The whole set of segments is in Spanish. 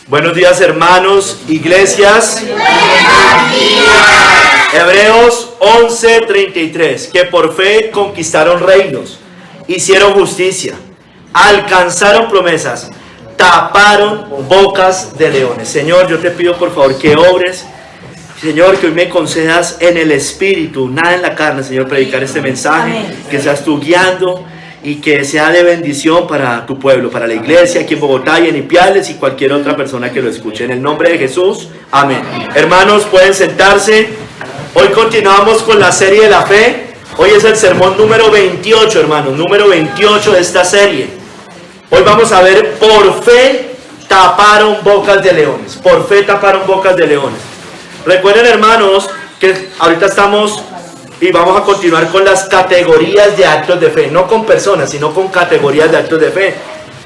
Buenos días, hermanos, iglesias. Hebreos 11:33, que por fe conquistaron reinos, hicieron justicia, alcanzaron promesas, taparon bocas de leones. Señor, yo te pido por favor que obres, Señor, que hoy me concedas en el Espíritu, nada en la carne, Señor, predicar este mensaje, que seas tú guiando y que sea de bendición para tu pueblo, para la iglesia aquí en Bogotá y en Ipiales y cualquier otra persona que lo escuche. En el nombre de Jesús, amén. Hermanos, pueden sentarse. Hoy continuamos con la serie de la fe. Hoy es el sermón número 28, hermanos, número 28 de esta serie. Hoy vamos a ver, por fe taparon bocas de leones. Por fe taparon bocas de leones. Recuerden, hermanos, que ahorita estamos y vamos a continuar con las categorías de actos de fe, no con personas, sino con categorías de actos de fe.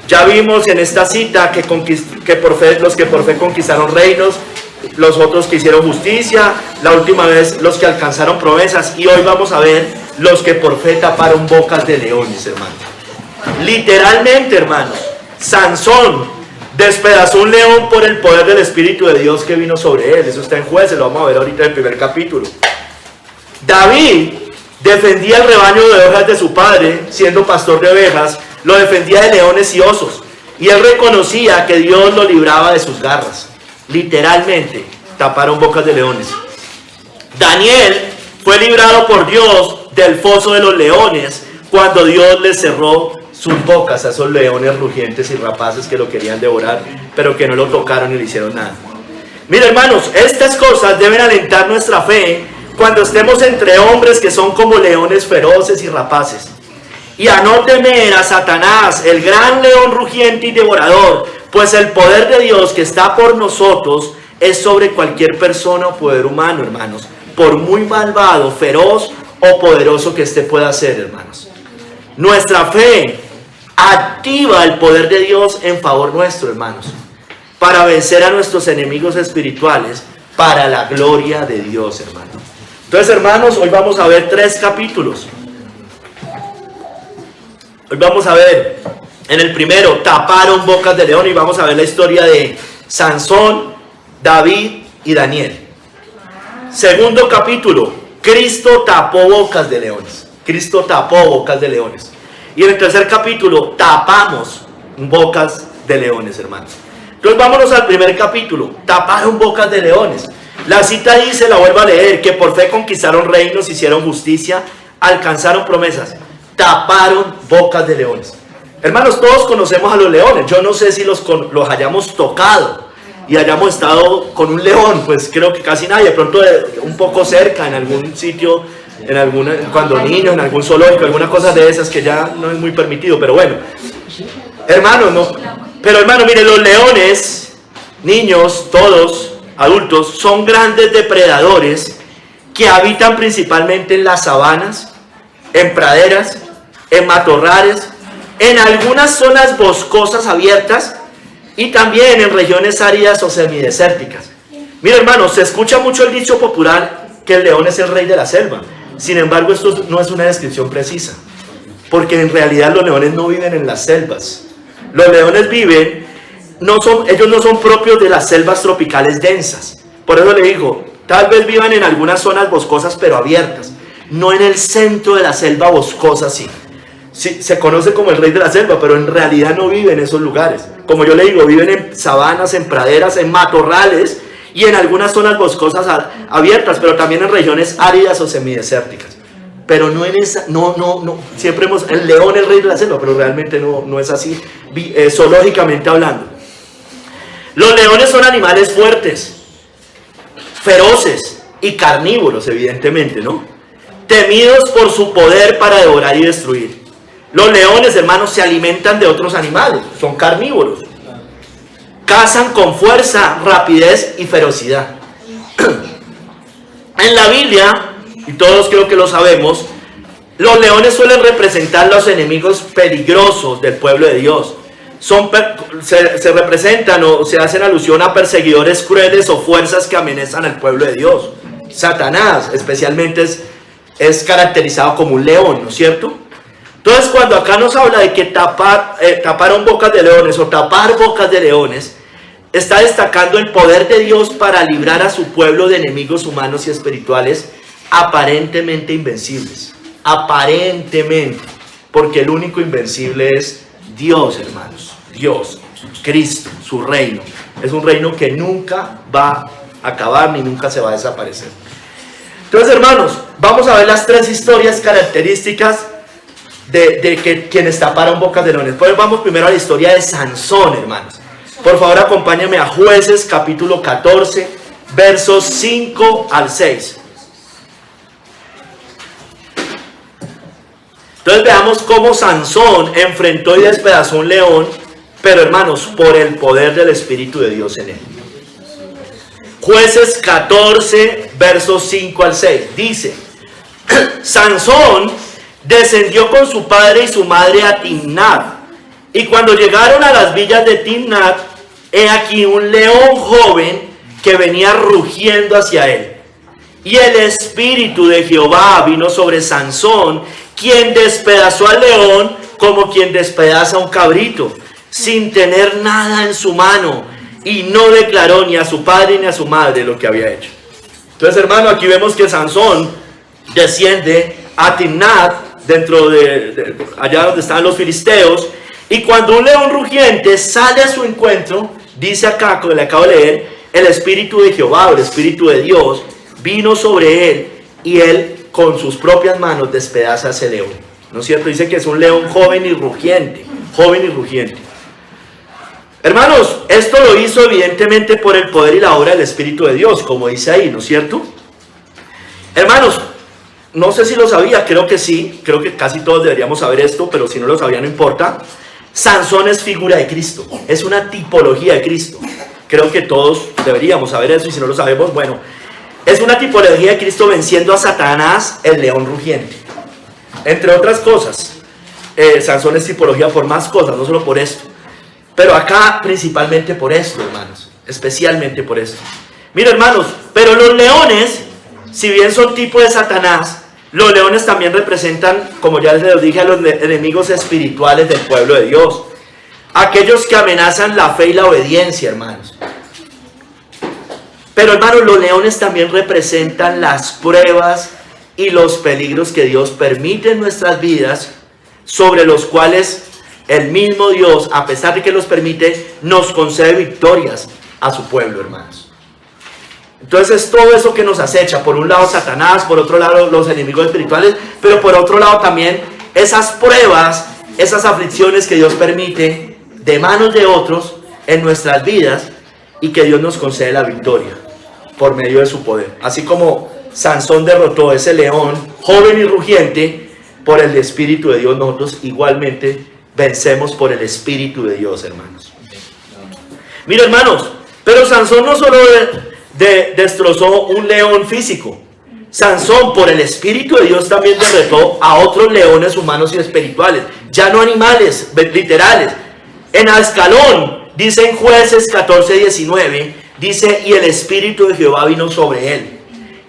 Ya vimos en esta cita que por fe, los que por fe conquistaron reinos, los otros que hicieron justicia, la última vez los que alcanzaron promesas, y hoy vamos a ver los que por fe taparon bocas de leones, hermanos. Literalmente, hermanos, Sansón despedazó un león por el poder del Espíritu de Dios que vino sobre él. Eso está en Jueces, lo vamos a ver ahorita en el primer capítulo. David defendía el rebaño de ovejas de su padre, siendo pastor de ovejas, lo defendía de leones y osos, y él reconocía que Dios lo libraba de sus garras. Literalmente, taparon bocas de leones. Daniel fue librado por Dios del foso de los leones, cuando Dios le cerró sus bocas a esos leones rugientes y rapaces que lo querían devorar, pero que no lo tocaron y le hicieron nada. Mira, hermanos, estas cosas deben alentar nuestra fe cuando estemos entre hombres que son como leones feroces y rapaces. Y a no temer a Satanás, el gran león rugiente y devorador, pues el poder de Dios que está por nosotros es sobre cualquier persona o poder humano, hermanos, por muy malvado, feroz o poderoso que éste pueda ser, hermanos. Nuestra fe activa el poder de Dios en favor nuestro, hermanos, para vencer a nuestros enemigos espirituales, para la gloria de Dios, hermanos. Entonces, hermanos, hoy vamos a ver 3 capítulos. Hoy vamos a ver, en el primero, taparon bocas de león, y vamos a ver la historia de Sansón, David y Daniel. Segundo capítulo, Cristo tapó bocas de leones. Cristo tapó bocas de leones. Y en el tercer capítulo, tapamos bocas de leones, hermanos. Entonces vámonos al primer capítulo, taparon bocas de leones. La cita dice, la vuelvo a leer, que por fe conquistaron reinos, hicieron justicia, alcanzaron promesas, taparon bocas de leones. Hermanos, todos conocemos a los leones. Yo no sé si los hayamos tocado y hayamos estado con un león, pues creo que casi nadie. De pronto un poco cerca, en algún sitio, cuando niños, en algún zoológico, alguna cosa de esas que ya no es muy permitido, pero bueno. Hermanos, no. Pero hermano, mire, los leones, niños, todos, adultos, son grandes depredadores que habitan principalmente en las sabanas, en praderas, en matorrales, en algunas zonas boscosas abiertas y también en regiones áridas o semidesérticas. Mira, hermanos, se escucha mucho el dicho popular que el león es el rey de la selva. Sin embargo, esto no es una descripción precisa, porque en realidad los leones no viven en las selvas. Los leones viven, ellos no son propios de las selvas tropicales densas. Por eso le digo, tal vez vivan en algunas zonas boscosas pero abiertas, no en el centro de la selva boscosa, sí. Sí, se conoce como el rey de la selva, pero en realidad no vive en esos lugares. Como yo le digo, viven en sabanas, en praderas, en matorrales y en algunas zonas boscosas abiertas, pero también en regiones áridas o semidesérticas. Pero no en esa, siempre el león es el rey de la selva, pero realmente no es así, zoológicamente hablando. Los leones son animales fuertes, feroces y carnívoros, evidentemente, ¿no? Temidos por su poder para devorar y destruir. Los leones, hermanos, se alimentan de otros animales, son carnívoros. Cazan con fuerza, rapidez y ferocidad. En la Biblia, y todos creo que lo sabemos, los leones suelen representar los enemigos peligrosos del pueblo de Dios. Se representan o se hacen alusión a perseguidores crueles o fuerzas que amenazan al pueblo de Dios. Satanás, especialmente, es caracterizado como un león, ¿no es cierto? Entonces, cuando acá nos habla de que taparon bocas de leones o tapar bocas de leones, está destacando el poder de Dios para librar a su pueblo de enemigos humanos y espirituales aparentemente invencibles. Aparentemente, porque el único invencible es Dios, hermanos. Dios, Cristo, su reino. Es un reino que nunca va a acabar ni nunca se va a desaparecer. Entonces, hermanos, vamos a ver las tres historias características de que quienes taparon bocas de leones. Pues vamos primero a la historia de Sansón, hermanos. Por favor, acompáñame a Jueces, capítulo 14, versos 5 al 6. Entonces veamos cómo Sansón enfrentó y despedazó un león, pero hermanos, por el poder del Espíritu de Dios en él. Jueces 14, versos 5 al 6. Dice: Sansón descendió con su padre y su madre a Timnat. Y cuando llegaron a las villas de Timnat, he aquí un león joven que venía rugiendo hacia él. Y el Espíritu de Jehová vino sobre Sansón, quien despedazó al león como quien despedaza a un cabrito, sin tener nada en su mano, y no declaró ni a su padre ni a su madre lo que había hecho. Entonces, hermano, aquí vemos que Sansón desciende a Timnat, dentro de allá donde estaban los filisteos, y cuando un león rugiente sale a su encuentro, dice acá, como le acabo de leer, el Espíritu de Jehová, o el Espíritu de Dios, vino sobre él, y él con sus propias manos despedaza a ese león. ¿No es cierto? Dice que es un león joven y rugiente, joven y rugiente. Hermanos, esto lo hizo evidentemente por el poder y la obra del Espíritu de Dios, como dice ahí, ¿no es cierto? Hermanos, no sé si lo sabía, creo que sí, creo que casi todos deberíamos saber esto, pero si no lo sabía no importa. Sansón es figura de Cristo, es una tipología de Cristo. Creo que todos deberíamos saber eso, y si no lo sabemos, bueno, es una tipología de Cristo venciendo a Satanás, el león rugiente. Entre otras cosas, Sansón es tipología por más cosas, no solo por esto. Pero acá principalmente por esto, hermanos, especialmente por esto. Mira, hermanos, pero los leones, si bien son tipo de Satanás, los leones también representan, como ya les dije, a los enemigos espirituales del pueblo de Dios. Aquellos que amenazan la fe y la obediencia, hermanos. Pero, hermanos, los leones también representan las pruebas y los peligros que Dios permite en nuestras vidas, sobre los cuales el mismo Dios, a pesar de que los permite, nos concede victorias a su pueblo, hermanos. Entonces, todo eso que nos acecha, por un lado Satanás, por otro lado los enemigos espirituales, pero por otro lado también esas pruebas, esas aflicciones que Dios permite de manos de otros en nuestras vidas, y que Dios nos concede la victoria por medio de su poder. Así como Sansón derrotó a ese león joven y rugiente por el Espíritu de Dios, nosotros igualmente vencemos por el Espíritu de Dios, hermanos. Mira, hermanos, pero Sansón no solo destrozó un león físico. Sansón, por el Espíritu de Dios, también derrotó a otros leones humanos y espirituales, ya no animales literales. En Ascalón, dice en Jueces 14:19, dice: y el Espíritu de Jehová vino sobre él,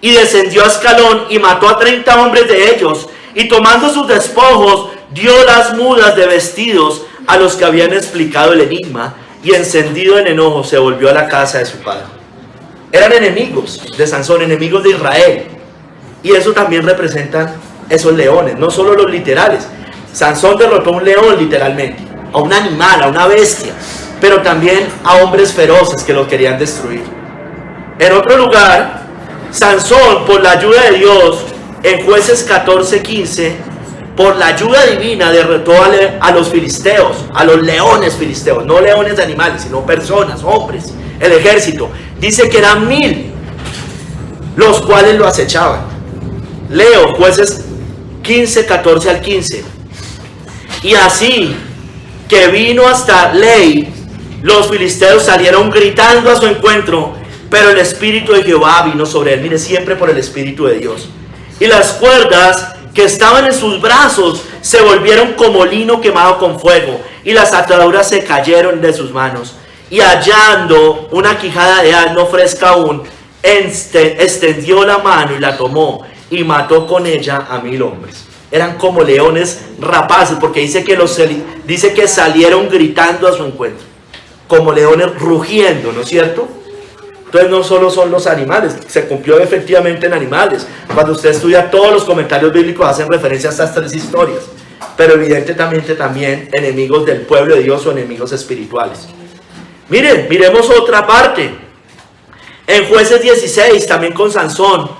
y descendió a Ascalón y mató a 30 hombres de ellos, y tomando sus despojos dio las mudas de vestidos a los que habían explicado el enigma, y encendido en enojo se volvió a la casa de su padre. Eran enemigos de Sansón, enemigos de Israel, y eso también representan esos leones, no solo los literales. Sansón derrotó a un león literalmente, a un animal, a una bestia, pero también a hombres feroces que lo querían destruir. En otro lugar, Sansón, por la ayuda de Dios, en Jueces 14:15, por la ayuda divina derrotó a los filisteos, a los leones filisteos, no leones de animales, sino personas, hombres, el ejército. Dice que eran 1000 los cuales lo acechaban. Leo Jueces 15:14 al 15. Y así que vino hasta Lei, los filisteos salieron gritando a su encuentro, pero el Espíritu de Jehová vino sobre él. Mire, siempre por el Espíritu de Dios. Y las cuerdas que estaban en sus brazos se volvieron como lino quemado con fuego, y las ataduras se cayeron de sus manos. Y hallando una quijada de asno fresca aún, extendió la mano y la tomó, y mató con ella a 1000 hombres. Eran como leones rapaces, porque dice que salieron gritando a su encuentro. como leones rugiendo, ¿no es cierto? Entonces no solo son los animales, se cumplió efectivamente en animales. Cuando usted estudia todos los comentarios bíblicos hacen referencia a estas tres historias, pero evidentemente también enemigos del pueblo de Dios o enemigos espirituales. Miren, miremos otra parte. En Jueces 16, también con Sansón,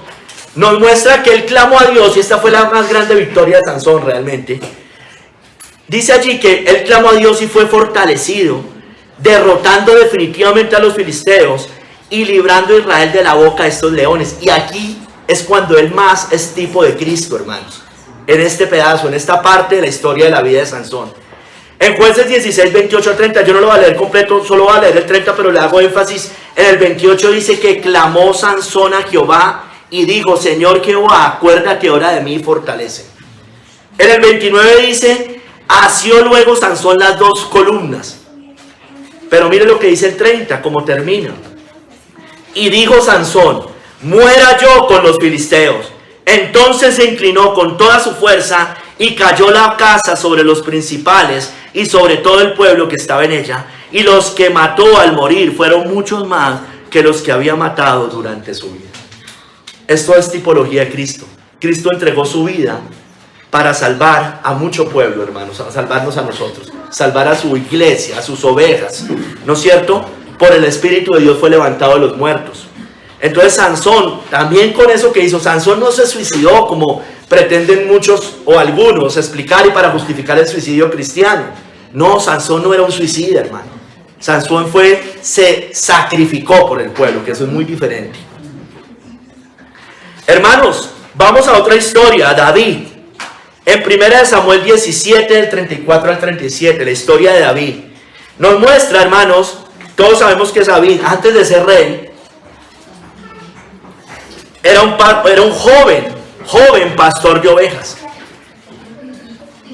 nos muestra que él clamó a Dios, y esta fue la más grande victoria de Sansón realmente. Dice allí que él clamó a Dios y fue fortalecido, derrotando definitivamente a los filisteos y librando a Israel de la boca de estos leones. Y aquí es cuando él más es tipo de Cristo, hermanos. En este pedazo, en esta parte de la historia de la vida de Sansón. En Jueces 16, 28 al 30, yo no lo voy a leer completo, solo voy a leer el 30, pero le hago énfasis. En el 28 dice que clamó Sansón a Jehová y dijo: Señor Jehová, acuérdate ahora de mí y fortalece. En el 29 dice: asió luego Sansón las dos columnas. Pero mire lo que dice el 30, como termina. Y dijo Sansón: muera yo con los filisteos. Entonces se inclinó con toda su fuerza y cayó la casa sobre los principales y sobre todo el pueblo que estaba en ella. Y los que mató al morir fueron muchos más que los que había matado durante su vida. Esto es tipología de Cristo. Cristo entregó su vida para salvar a mucho pueblo, hermanos, a salvarnos a nosotros, salvar a su iglesia, a sus ovejas, ¿no es cierto? Por el Espíritu de Dios fue levantado de los muertos. Entonces Sansón, también con eso que hizo, Sansón no se suicidó como pretenden muchos o algunos explicar y para justificar el suicidio cristiano. No, Sansón no era un suicida, hermano. Sansón se sacrificó por el pueblo, que eso es muy diferente. Hermanos, vamos a otra historia, a David. En 1 Samuel 17, del 34 al 37, la historia de David. Nos muestra, hermanos, todos sabemos que David, antes de ser rey, era un joven pastor de ovejas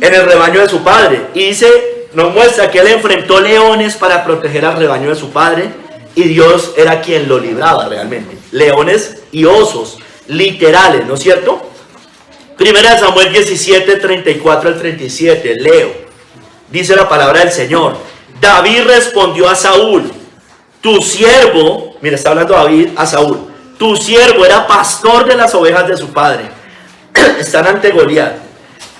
en el rebaño de su padre. Y nos muestra que él enfrentó leones para proteger al rebaño de su padre, y Dios era quien lo libraba realmente. Leones y osos, literales, ¿no es cierto? 1 Samuel 17, 34 al 37, leo. Dice la palabra del Señor: David respondió a Saúl: tu siervo, mira, está hablando David a Saúl, tu siervo era pastor de las ovejas de su padre. Están ante Goliat.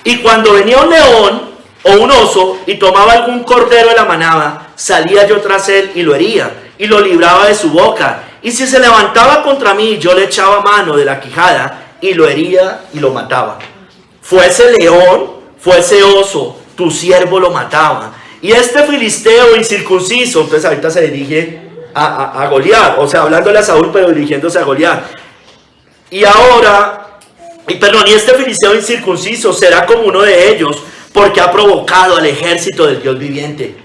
Y cuando venía un león o un oso y tomaba algún cordero de la manada, salía yo tras él y lo hería y lo libraba de su boca. Y si se levantaba contra mí, yo le echaba mano de la quijada y lo hería y lo mataba. Fuese león, fuese oso, tu siervo lo mataba. Y este filisteo incircunciso, entonces ahorita se dirige a Goliat, o sea, hablándole a Saúl, pero dirigiéndose a Goliat. Y este filisteo incircunciso será como uno de ellos, porque ha provocado al ejército del Dios viviente.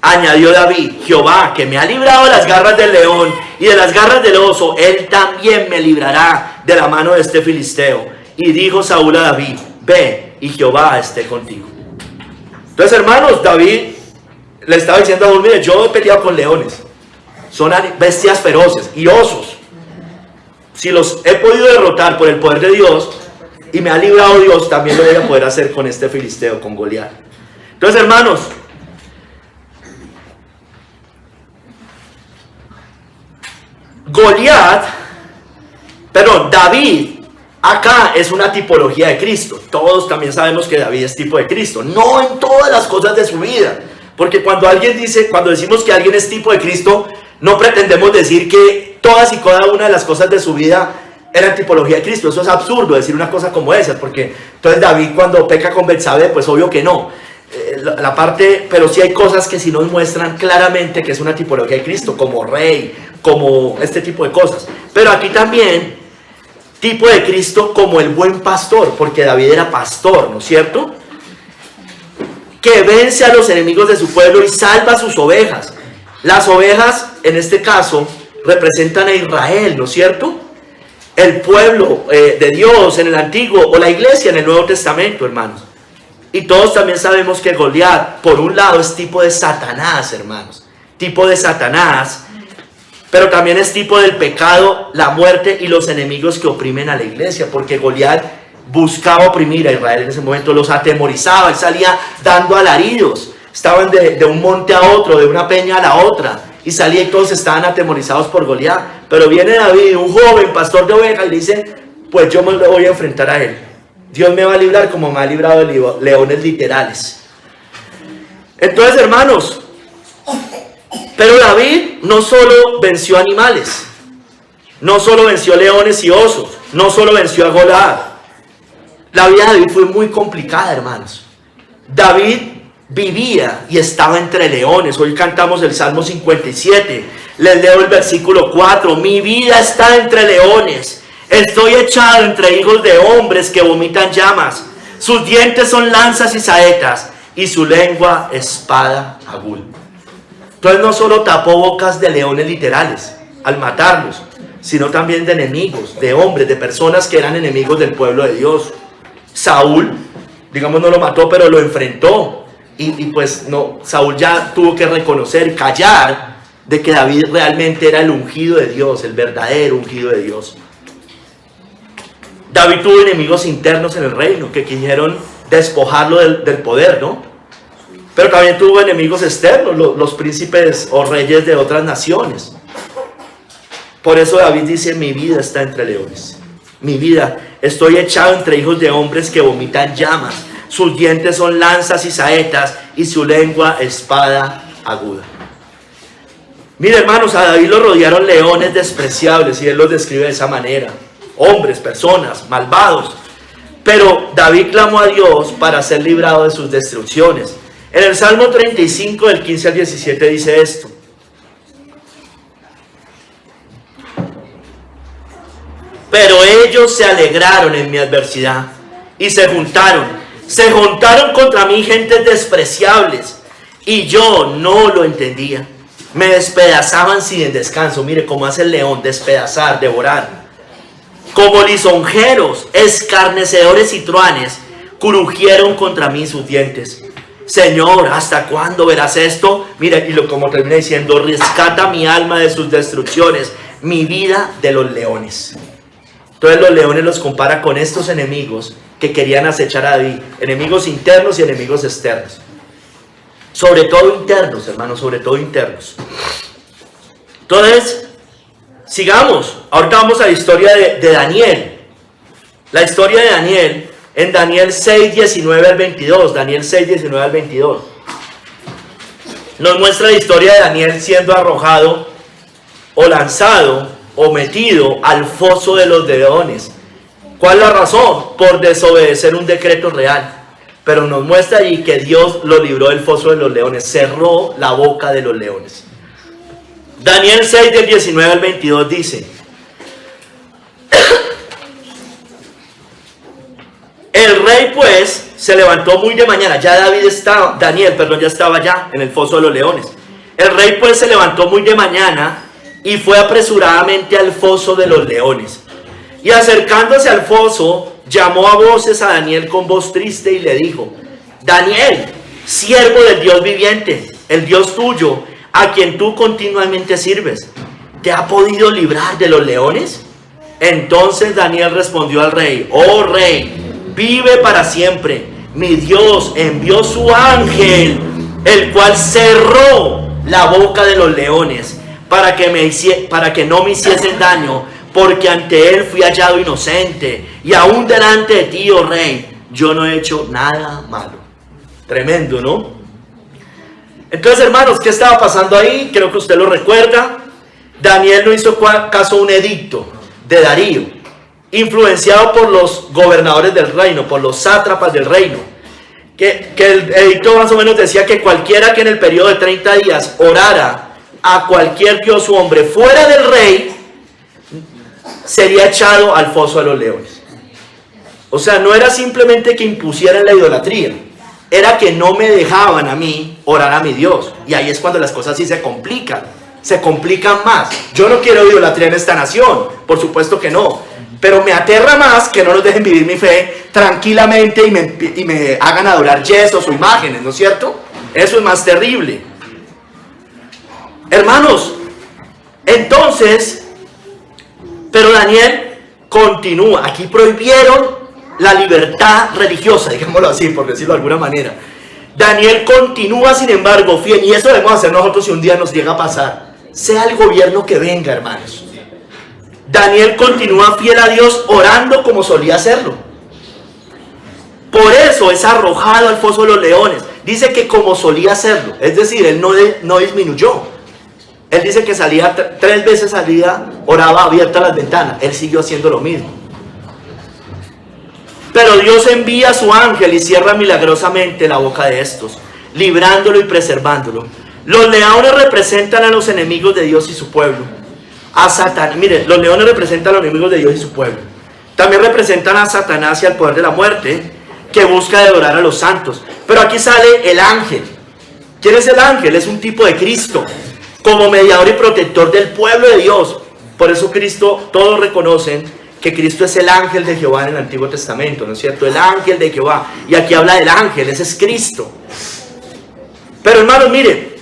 Añadió David: Jehová, que me ha librado de las garras del león y de las garras del oso, él también me librará de la mano de este filisteo. Y dijo Saúl a David: ve, y Jehová esté contigo. Entonces, hermanos, David le estaba diciendo a Saúl: mire, yo he peleado con leones, son bestias feroces y osos. Si los he podido derrotar por el poder de Dios y me ha librado Dios, también lo voy a poder hacer con este filisteo, con Goliat. Entonces, hermanos, David acá es una tipología de Cristo. Todos también sabemos que David es tipo de Cristo, no en todas las cosas de su vida, porque cuando decimos que alguien es tipo de Cristo, no pretendemos decir que todas y cada una de las cosas de su vida eran tipología de Cristo. Eso es absurdo decir una cosa como esa, porque entonces David, cuando peca con Betsabé, pues obvio que no. Pero sí hay cosas que sí nos muestran claramente que es una tipología de Cristo, como rey, como este tipo de cosas. Pero aquí también tipo de Cristo como el buen pastor, porque David era pastor, ¿no es cierto? Que vence a los enemigos de su pueblo y salva a sus ovejas. Las ovejas, en este caso, representan a Israel, ¿no es cierto? El pueblo de Dios en el Antiguo, o la iglesia en el Nuevo Testamento, hermanos. Y todos también sabemos que Goliat, por un lado, es tipo de Satanás, hermanos. Tipo de Satanás, pero también es tipo del pecado, la muerte y los enemigos que oprimen a la iglesia. Porque Goliat buscaba oprimir a Israel en ese momento, los atemorizaba, él salía dando alaridos. estaban de un monte a otro, de una peña a la otra, y salía y todos estaban atemorizados por Goliat. Pero viene David, un joven pastor de ovejas, y le dice, pues yo me voy a enfrentar a él. Dios me va a librar como me ha librado de leones literales. Entonces, hermanos, pero David no solo venció animales, no solo venció leones y osos, no solo venció a Goliat. La vida de David fue muy complicada, hermanos. David vivía y estaba entre leones. Hoy cantamos el Salmo 57. Les leo el versículo 4. Mi vida está entre leones. Estoy echado entre hijos de hombres que vomitan llamas. Sus dientes son lanzas y saetas, y su lengua espada aguda. Entonces no solo tapó bocas de leones literales al matarlos, sino también de enemigos, de hombres, de personas que eran enemigos del pueblo de Dios. Saúl, digamos, no lo mató, pero lo enfrentó. Y pues no, Saúl ya tuvo que reconocer, callar, de que David realmente era el ungido de Dios, el verdadero ungido de Dios. David tuvo enemigos internos en el reino que quisieron despojarlo del poder, ¿no? Pero también tuvo enemigos externos, los príncipes o reyes de otras naciones. Por eso David dice, mi vida está entre leones. Mi vida, estoy echado entre hijos de hombres que vomitan llamas. Sus dientes son lanzas y saetas, y su lengua espada aguda. Mire, hermanos, a David lo rodearon leones despreciables, y él los describe de esa manera. Hombres, personas, malvados. Pero David clamó a Dios para ser librado de sus destrucciones. En el Salmo 35, del 15 al 17 dice esto. Pero ellos se alegraron en mi adversidad y se juntaron contra mí gentes despreciables, y yo no lo entendía. Me despedazaban sin descanso. Mire cómo hace el león, despedazar, devorar. Como lisonjeros, escarnecedores y truanes, crujieron contra mí sus dientes. Señor, ¿hasta cuándo verás esto? Mire, y como termina diciendo, rescata mi alma de sus destrucciones, mi vida de los leones. Entonces los leones los compara con estos enemigos que querían acechar a David, enemigos internos y enemigos externos. Sobre todo internos, hermanos, sobre todo internos. Entonces, sigamos. Ahorita vamos a la historia de Daniel. La historia de Daniel, en Daniel 6, 19 al 22. Daniel 6, 19 al 22. Nos muestra la historia de Daniel siendo arrojado o lanzado o metido al foso de los leones. ¿Cuál es la razón? Por desobedecer un decreto real. Pero nos muestra allí que Dios lo libró del foso de los leones, cerró la boca de los leones. Daniel 6, del 19 al 22 dice: el rey pues se levantó muy de mañana. Daniel ya estaba ya en el foso de los leones. El rey pues se levantó muy de mañana y fue apresuradamente al foso de los leones. Y acercándose al foso, llamó a voces a Daniel con voz triste y le dijo: Daniel, siervo del Dios viviente, el Dios tuyo, a quien tú continuamente sirves, ¿te ha podido librar de los leones? Entonces Daniel respondió al rey: oh rey, vive para siempre. Mi Dios envió su ángel, el cual cerró la boca de los leones para que no me hiciesen daño, porque ante él fui hallado inocente, y aún delante de ti, oh rey, yo no he hecho nada malo. Tremendo, ¿no? Entonces, hermanos, ¿qué estaba pasando ahí? Creo que usted lo recuerda. Daniel no hizo caso a un edicto de Darío, influenciado por los gobernadores del reino, por los sátrapas del reino, que el edicto más o menos decía que cualquiera que en el periodo de 30 días orara a cualquier dios u hombre fuera del rey, sería echado al foso de los leones. O sea, no era simplemente que impusieran la idolatría, era que no me dejaban a mí orar a mi Dios. Y ahí es cuando las cosas sí se complican más. Yo no quiero idolatría en esta nación, por supuesto que no, pero me aterra más que no nos dejen vivir mi fe tranquilamente y me hagan adorar yesos o imágenes, ¿no es cierto? Eso es más terrible. Hermanos, entonces, pero Daniel continúa. Aquí prohibieron la libertad religiosa, digámoslo así, por decirlo de alguna manera. Daniel continúa, sin embargo, fiel, y eso debemos hacer nosotros si un día nos llega a pasar, sea el gobierno que venga, hermanos. Daniel continúa fiel a Dios, orando como solía hacerlo. Por eso es arrojado al foso de los leones. Dice que como solía hacerlo, es decir, él no disminuyó. Él dice que salía 3 veces al día, oraba abiertas las ventanas. Él siguió haciendo lo mismo. Pero Dios envía a su ángel y cierra milagrosamente la boca de estos, librándolo y preservándolo. Los leones representan a los enemigos de Dios y su pueblo. A Satanás, mire, los leones representan a los enemigos de Dios y su pueblo. También representan a Satanás y al poder de la muerte, que busca devorar a los santos. Pero aquí sale el ángel. ¿Quién es el ángel? Es un tipo de Cristo, como mediador y protector del pueblo de Dios. Por eso Cristo, todos reconocen que Cristo es el ángel de Jehová en el Antiguo Testamento, ¿no es cierto? El ángel de Jehová. Y aquí habla del ángel, ese es Cristo. Pero hermanos, mire,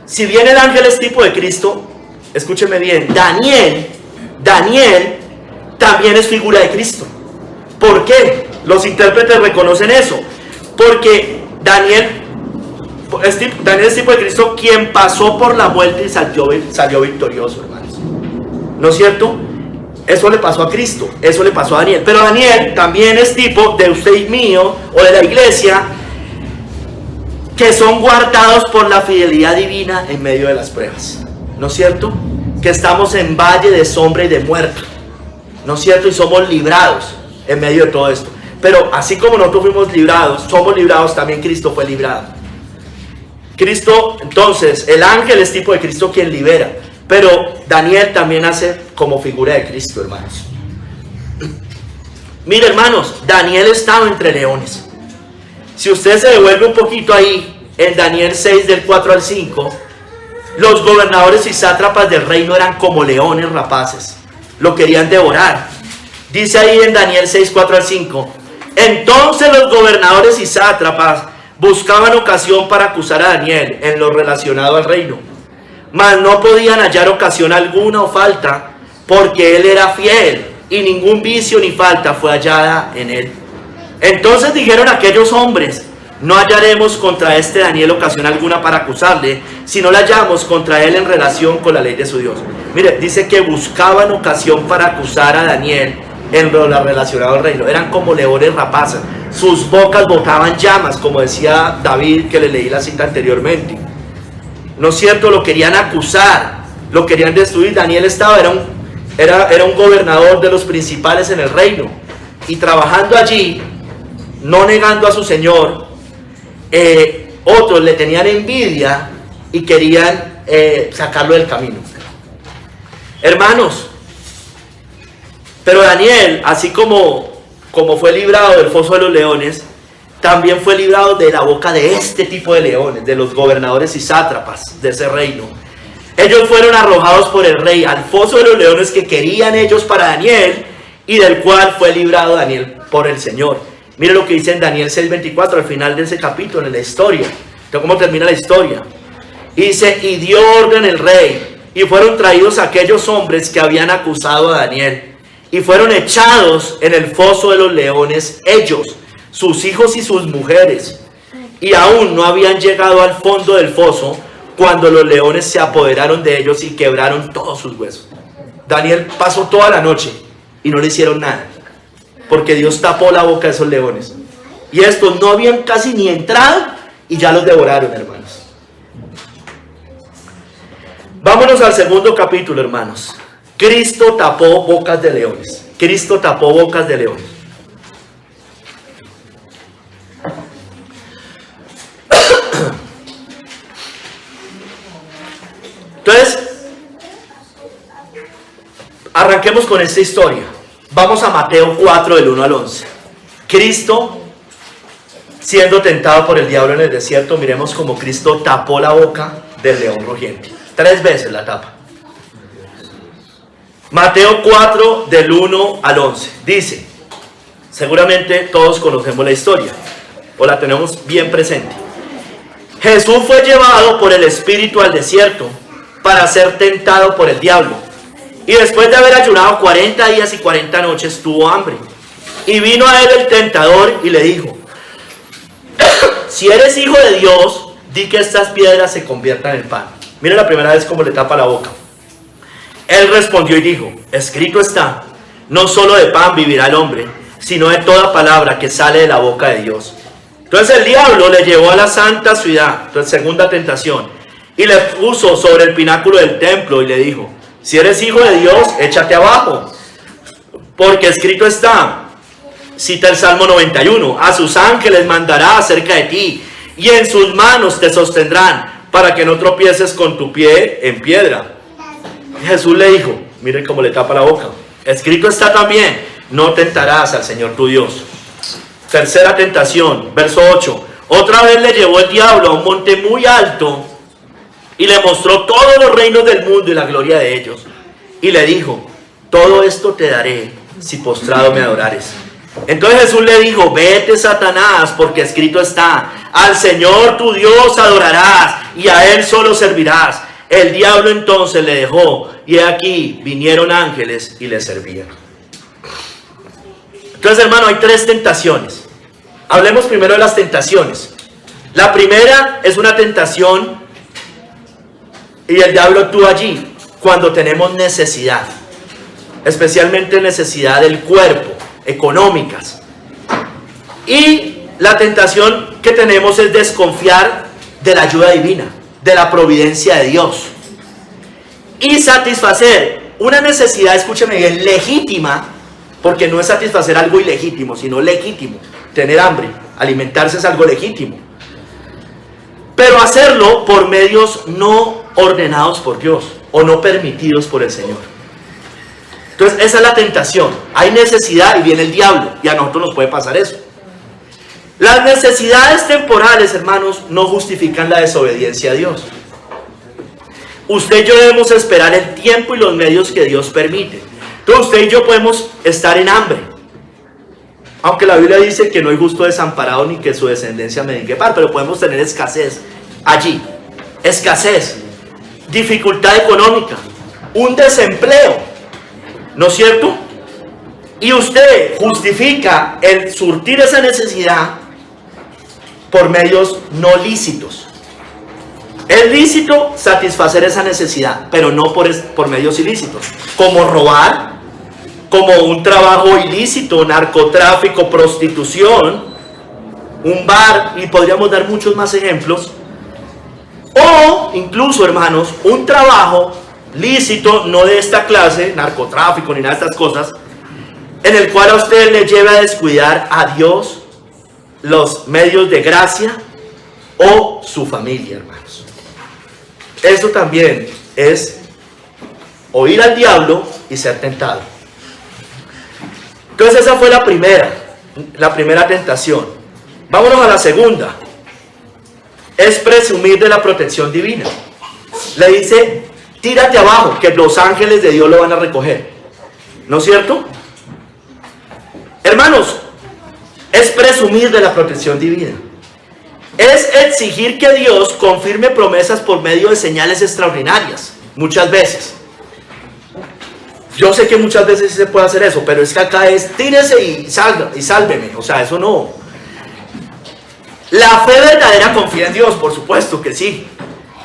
si bien el ángel es tipo de Cristo, escúcheme bien, Daniel también es figura de Cristo. ¿Por qué? Los intérpretes reconocen eso. Porque Daniel es tipo de Cristo, quien pasó por la muerte y salió victorioso, hermanos. ¿No es cierto? Eso le pasó a Cristo, eso le pasó a Daniel. Pero Daniel también es tipo de usted y mío, o de la iglesia, que son guardados por la fidelidad divina en medio de las pruebas. ¿No es cierto? Que estamos en valle de sombra y de muerte. ¿No es cierto? Y somos librados en medio de todo esto. Pero así como nosotros fuimos librados, somos librados, también Cristo fue librado. Cristo, entonces, el ángel es tipo de Cristo quien libera. Pero Daniel también hace como figura de Cristo, hermanos. Mire, hermanos, Daniel estaba entre leones. Si usted se devuelve un poquito ahí, en Daniel 6, del 4 al 5, los gobernadores y sátrapas del reino eran como leones rapaces. Lo querían devorar. Dice ahí en Daniel 6, 4 al 5, entonces los gobernadores y sátrapas buscaban ocasión para acusar a Daniel en lo relacionado al reino. Mas no podían hallar ocasión alguna o falta, porque él era fiel, y ningún vicio ni falta fue hallada en él. Entonces dijeron aquellos hombres, no hallaremos contra este Daniel ocasión alguna para acusarle, si no la hallamos contra él en relación con la ley de su Dios. Mire, dice que buscaban ocasión para acusar a Daniel en lo relacionado al reino. Eran como leones rapaces, sus bocas botaban llamas, como decía David, que le leí la cita anteriormente. ¿No es cierto? Lo querían acusar, lo querían destruir. Daniel era un gobernador de los principales en el reino, y trabajando allí, no negando a su señor, otros le tenían envidia y querían sacarlo del camino. Hermanos, pero Daniel, así como fue librado del foso de los leones, también fue librado de la boca de este tipo de leones, de los gobernadores y sátrapas de ese reino. Ellos fueron arrojados por el rey al foso de los leones que querían ellos para Daniel, y del cual fue librado Daniel por el Señor. Mire lo que dice en Daniel 6:24, al final de ese capítulo, en la historia. Entonces, ¿cómo termina la historia? Dice, y dio orden el rey, y fueron traídos aquellos hombres que habían acusado a Daniel, y fueron echados en el foso de los leones ellos, sus hijos y sus mujeres, y aún no habían llegado al fondo del foso cuando los leones se apoderaron de ellos y quebraron todos sus huesos. Daniel pasó toda la noche y no le hicieron nada, porque Dios tapó la boca de esos leones, y estos no habían casi ni entrado y ya los devoraron, hermanos. Vámonos al segundo capítulo, hermanos. Cristo tapó bocas de leones. Cristo tapó bocas de leones. Entonces, arranquemos con esta historia. Vamos a Mateo 4, del 1 al 11. Cristo siendo tentado por el diablo en el desierto. Miremos cómo Cristo tapó la boca del león rugiente. 3 veces la tapa. Mateo 4, del 1 al 11. Dice, seguramente todos conocemos la historia, o la tenemos bien presente. Jesús fue llevado por el Espíritu al desierto para ser tentado por el diablo. Y después de haber ayunado 40 días y 40 noches, tuvo hambre. Y vino a él el tentador y le dijo, si eres hijo de Dios, di que estas piedras se conviertan en pan. Mira la primera vez cómo le tapa la boca. Él respondió y dijo, escrito está, no solo de pan vivirá el hombre, sino de toda palabra que sale de la boca de Dios. Entonces el diablo le llevó a la santa ciudad, entonces segunda tentación, y le puso sobre el pináculo del templo y le dijo, si eres hijo de Dios, échate abajo, porque escrito está, cita el Salmo 91, a sus ángeles mandará acerca de ti, y en sus manos te sostendrán, para que no tropieces con tu pie en piedra. Jesús le dijo, miren cómo le tapa la boca, escrito está también, no tentarás al Señor tu Dios. Tercera tentación, verso 8. Otra vez le llevó el diablo a un monte muy alto y le mostró todos los reinos del mundo y la gloria de ellos. Y le dijo, todo esto te daré si postrado me adorares. Entonces Jesús le dijo, vete Satanás, porque escrito está, al Señor tu Dios adorarás y a Él solo servirás. El diablo entonces le dejó y aquí vinieron ángeles y le servían. Entonces, hermano, hay tres tentaciones. Hablemos primero de las tentaciones. La primera es una tentación y el diablo actúa allí cuando tenemos necesidad, especialmente necesidad del cuerpo, económicas. Y la tentación que tenemos es desconfiar de la ayuda divina, de la providencia de Dios. Y satisfacer una necesidad, escúcheme bien, legítima, porque no es satisfacer algo ilegítimo, sino legítimo. Tener hambre, alimentarse es algo legítimo. Pero hacerlo por medios no ordenados por Dios o no permitidos por el Señor. Entonces esa es la tentación. Hay necesidad y viene el diablo y a nosotros nos puede pasar eso. Las necesidades temporales, hermanos, no justifican la desobediencia a Dios. Usted y yo debemos esperar el tiempo y los medios que Dios permite. Entonces usted y yo podemos estar en hambre, aunque la Biblia dice que no hay justo desamparado ni que su descendencia mendigue pan, pero podemos tener escasez allí, escasez, dificultad económica, un desempleo, ¿no es cierto? Y usted justifica el surtir esa necesidad por medios no lícitos. Es lícito satisfacer esa necesidad, pero no por medios ilícitos, como robar, como un trabajo ilícito, narcotráfico, prostitución, un bar, y podríamos dar muchos más ejemplos. O incluso, hermanos, un trabajo lícito, no de esta clase, narcotráfico ni nada de estas cosas, en el cual a usted le lleva a descuidar a Dios, los medios de gracia o su familia, hermanos. Eso también es oír al diablo y ser tentado. Entonces esa fue la primera tentación. Vámonos a la segunda. Es presumir de la protección divina. Le dice, tírate abajo, que los ángeles de Dios lo van a recoger. ¿No es cierto? Hermanos, es presumir de la protección divina. Es exigir que Dios confirme promesas por medio de señales extraordinarias, muchas veces. Yo sé que muchas veces se puede hacer eso, pero es que acá es tírese y salga y sálveme. O sea, eso no. La fe verdadera confía en Dios, por supuesto que sí,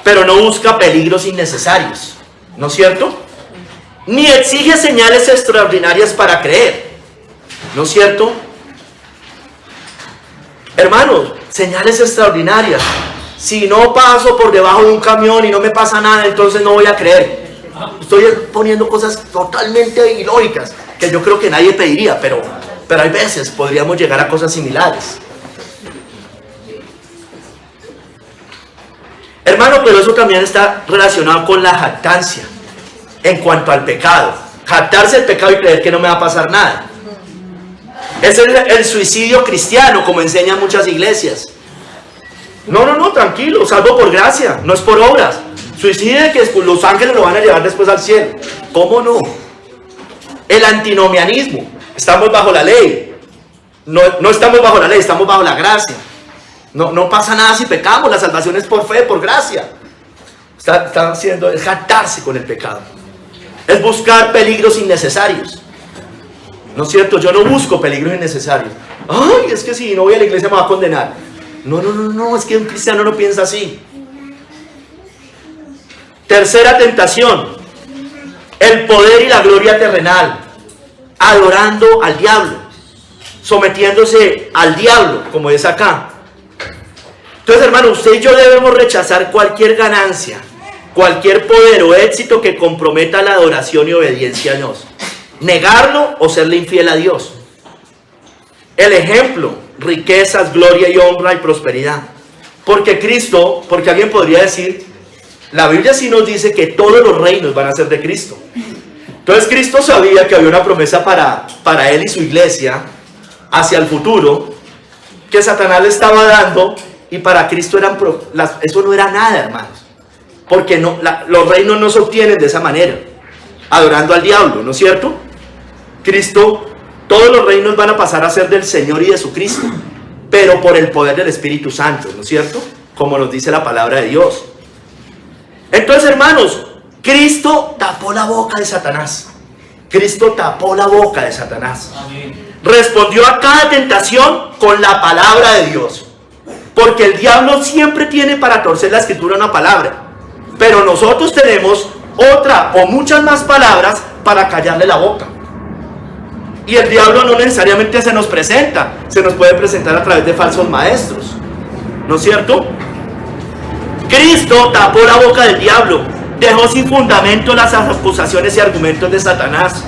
pero no busca peligros innecesarios, ¿no es cierto? Ni exige señales extraordinarias para creer, ¿no es cierto? Hermanos, señales extraordinarias. Si no paso por debajo de un camión y no me pasa nada, entonces no voy a creer. Estoy poniendo cosas totalmente ilógicas que yo creo que nadie pediría, pero hay veces podríamos llegar a cosas similares. Hermano, pero eso también está relacionado con la jactancia en cuanto al pecado. Jactarse el pecado y creer que no me va a pasar nada. Es el suicidio cristiano, como enseñan muchas iglesias. No, tranquilo, salvo por gracia, no es por obras. Suicidio de que los ángeles lo van a llevar después al cielo. ¿Cómo no? El antinomianismo. Estamos bajo la ley. No estamos bajo la ley, estamos bajo la gracia. No pasa nada si pecamos, la salvación es por fe, por gracia. Está haciendo, es jactarse con el pecado. Es buscar peligros innecesarios. ¿No es cierto? Yo no busco peligros innecesarios. Ay, es que si no voy a la iglesia me va a condenar. No, es que un cristiano no piensa así. Tercera tentación, el poder y la gloria terrenal, adorando al diablo, sometiéndose al diablo, como es acá. Entonces, hermano, usted y yo debemos rechazar cualquier ganancia, cualquier poder o éxito que comprometa la adoración y obediencia a Dios. Negarlo o serle infiel a Dios. El ejemplo, riquezas, gloria y honra y prosperidad. Porque Cristo, porque alguien podría decir, la Biblia sí nos dice que todos los reinos van a ser de Cristo. Entonces Cristo sabía que había una promesa para él y su iglesia hacia el futuro, que Satanás le estaba dando, y para Cristo eso no era nada, hermanos. Porque los reinos no se obtienen de esa manera, adorando al diablo, ¿no es cierto? Cristo, todos los reinos van a pasar a ser del Señor y de su Cristo, pero por el poder del Espíritu Santo, ¿no es cierto? Como nos dice la palabra de Dios. Entonces, hermanos, Cristo tapó la boca de Satanás. Cristo tapó la boca de Satanás. Amén. Respondió a cada tentación con la palabra de Dios. Porque el diablo siempre tiene para torcer la escritura una palabra. Pero nosotros tenemos otra o muchas más palabras para callarle la boca. Y el diablo no necesariamente se nos presenta. Se nos puede presentar a través de falsos maestros. ¿No es cierto? Cristo tapó la boca del diablo, dejó sin fundamento las acusaciones y argumentos de Satanás.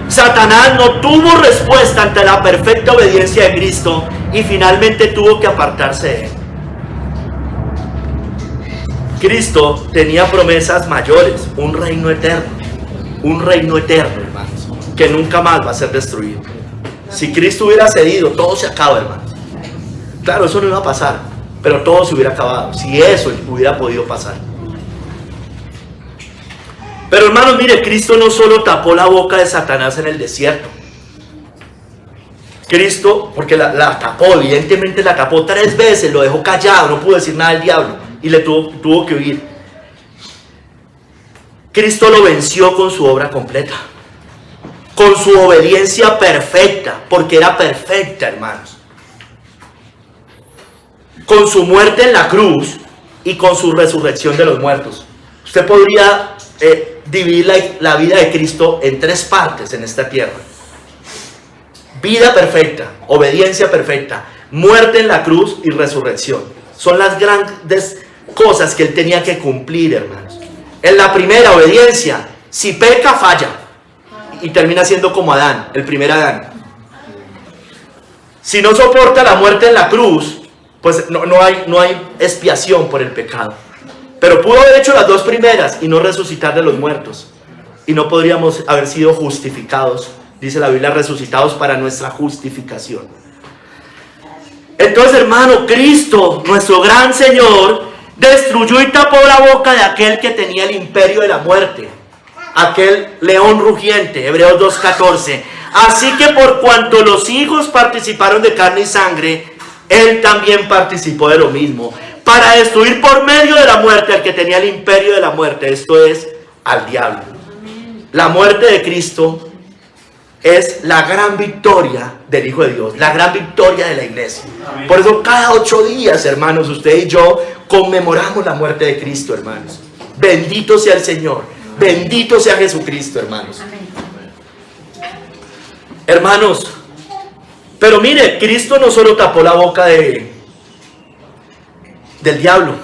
Satanás no tuvo respuesta ante la perfecta obediencia de Cristo y finalmente tuvo que apartarse de él. Cristo tenía promesas mayores, un reino eterno, hermanos, que nunca más va a ser destruido. Si Cristo hubiera cedido, todo se acaba, hermanos. Claro, eso no iba a pasar. Pero todo se hubiera acabado, si eso hubiera podido pasar. Pero hermanos, mire, Cristo no solo tapó la boca de Satanás en el desierto. Cristo, porque la tapó, evidentemente la tapó 3 veces, lo dejó callado, no pudo decir nada al diablo, y le tuvo que huir. Cristo lo venció con su obra completa, con su obediencia perfecta, porque era perfecta, hermanos. Con su muerte en la cruz y con su resurrección de los muertos. Usted podría dividir la vida de Cristo en 3 partes en esta tierra. Vida perfecta, obediencia perfecta, muerte en la cruz y resurrección. Son las grandes cosas que él tenía que cumplir, hermanos. En la primera, obediencia, si peca, falla y termina siendo como Adán, el primer Adán. Si no soporta la muerte en la cruz, pues no hay expiación por el pecado. Pero pudo haber hecho las 2 primeras y no resucitar de los muertos. Y no podríamos haber sido justificados, dice la Biblia, resucitados para nuestra justificación. Entonces, hermano, Cristo, nuestro gran Señor, destruyó y tapó la boca de aquel que tenía el imperio de la muerte, aquel león rugiente, Hebreos 2:14. Así que por cuanto los hijos participaron de carne y sangre, él también participó de lo mismo, para destruir por medio de la muerte al que tenía el imperio de la muerte, esto es, al diablo. La muerte de Cristo es la gran victoria del Hijo de Dios, la gran victoria de la iglesia. Amén. Por eso cada 8 días, hermanos, usted y yo conmemoramos la muerte de Cristo, hermanos. Bendito sea el Señor, bendito sea Jesucristo, hermanos. Amén. Hermanos, pero mire, Cristo no solo tapó la boca del diablo.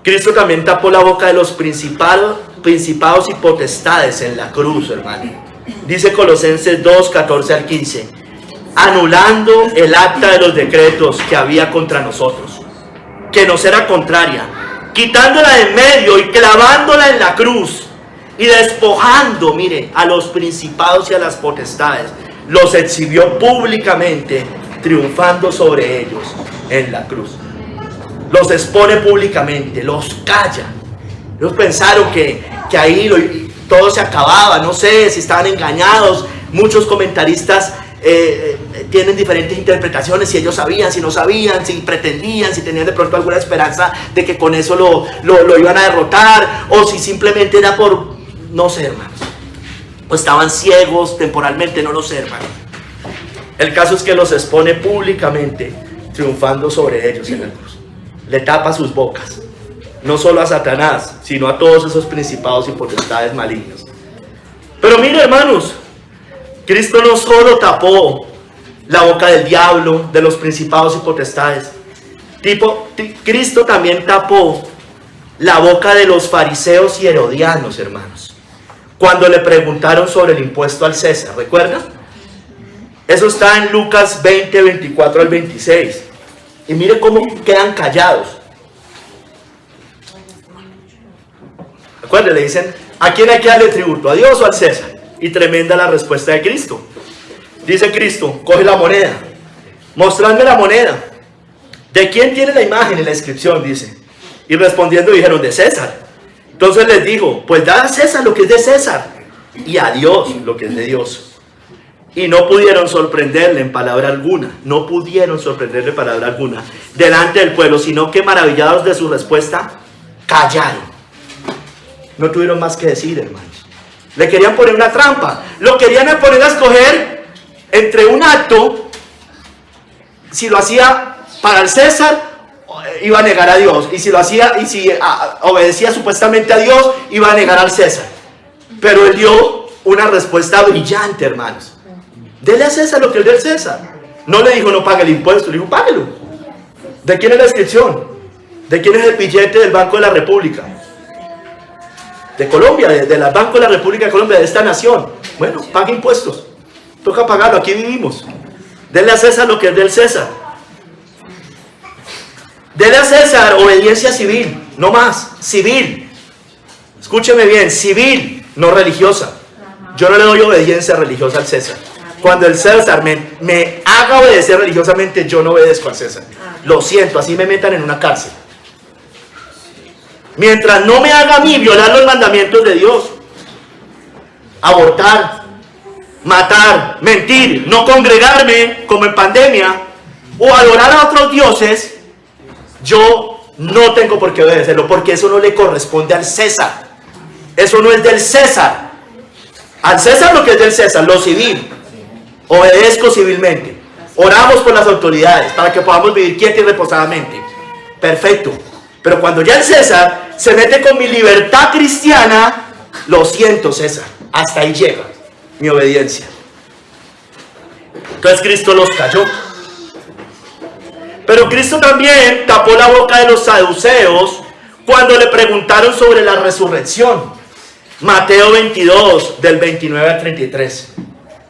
Cristo también tapó la boca de los principados y potestades en la cruz, hermano. Dice Colosenses 2:14 al 15. Anulando el acta de los decretos que había contra nosotros, que nos era contraria, quitándola de en medio y clavándola en la cruz, y despojando, mire, a los principados y a las potestades, los exhibió públicamente, triunfando sobre ellos en la cruz. Los expone públicamente, los calla. Ellos pensaron que ahí todo se acababa, no sé si estaban engañados. Muchos comentaristas tienen diferentes interpretaciones, si ellos sabían, si no sabían, si pretendían, si tenían de pronto alguna esperanza de que con eso lo iban a derrotar, o si simplemente era por, no sé, hermanos, o estaban ciegos temporalmente, no lo sé, hermano. El caso es que los expone públicamente, triunfando sobre ellos en la cruz. Le tapa sus bocas, no solo a Satanás, sino a todos esos principados y potestades malignos. Pero mire, hermanos, Cristo no solo tapó la boca del diablo, de los principados y potestades. Cristo también tapó la boca de los fariseos y herodianos, hermanos, cuando le preguntaron sobre el impuesto al César. ¿Recuerdan? Eso está en Lucas 20, 24 al 26. Y mire cómo quedan callados. Recuerden, le dicen, ¿a quién hay que darle tributo? ¿A Dios o al César? Y tremenda la respuesta de Cristo. Dice Cristo, coge la moneda. Mostradme la moneda. ¿De quién tiene la imagen y la inscripción? Dice. Y respondiendo dijeron, de César. Entonces les dijo, pues da a César lo que es de César y a Dios lo que es de Dios. Y no pudieron sorprenderle en palabra alguna. No pudieron sorprenderle en palabra alguna delante del pueblo, sino que maravillados de su respuesta, callaron. No tuvieron más que decir, hermanos. Le querían poner una trampa. Lo querían poner a escoger entre un acto. Si lo hacía para el César, iba a negar a Dios. Y si lo hacía, y si obedecía supuestamente a Dios, iba a negar al César. Pero él dio una respuesta brillante, hermanos. Dele a César lo que es del César. No le dijo no pague el impuesto, le dijo páguelo. ¿De quién es la inscripción? ¿De quién es el billete del Banco de la República? De Colombia, del Banco de la República de Colombia, de esta nación. Bueno, pague impuestos. Toca pagarlo, aquí vivimos. Dele a César lo que es del César. Dele a César obediencia civil, no más, civil. Escúcheme bien, civil, no religiosa. Yo no le doy obediencia religiosa al César. Cuando el César me haga obedecer religiosamente, yo no obedezco al César. Lo siento, así me metan en una cárcel. Mientras no me haga a mí violar los mandamientos de Dios, abortar, matar, mentir, no congregarme como en pandemia, o adorar a otros dioses, yo no tengo por qué obedecerlo, porque eso no le corresponde al César. Eso no es del César. Al César lo que es del César, lo civil. Obedezco civilmente. Oramos por las autoridades para que podamos vivir quieta y reposadamente. Perfecto. Pero cuando ya el César se mete con mi libertad cristiana, lo siento, César. Hasta ahí llega mi obediencia. Entonces Cristo los calló. Pero Cristo también tapó la boca de los saduceos cuando le preguntaron sobre la resurrección. Mateo 22, del 29 al 33.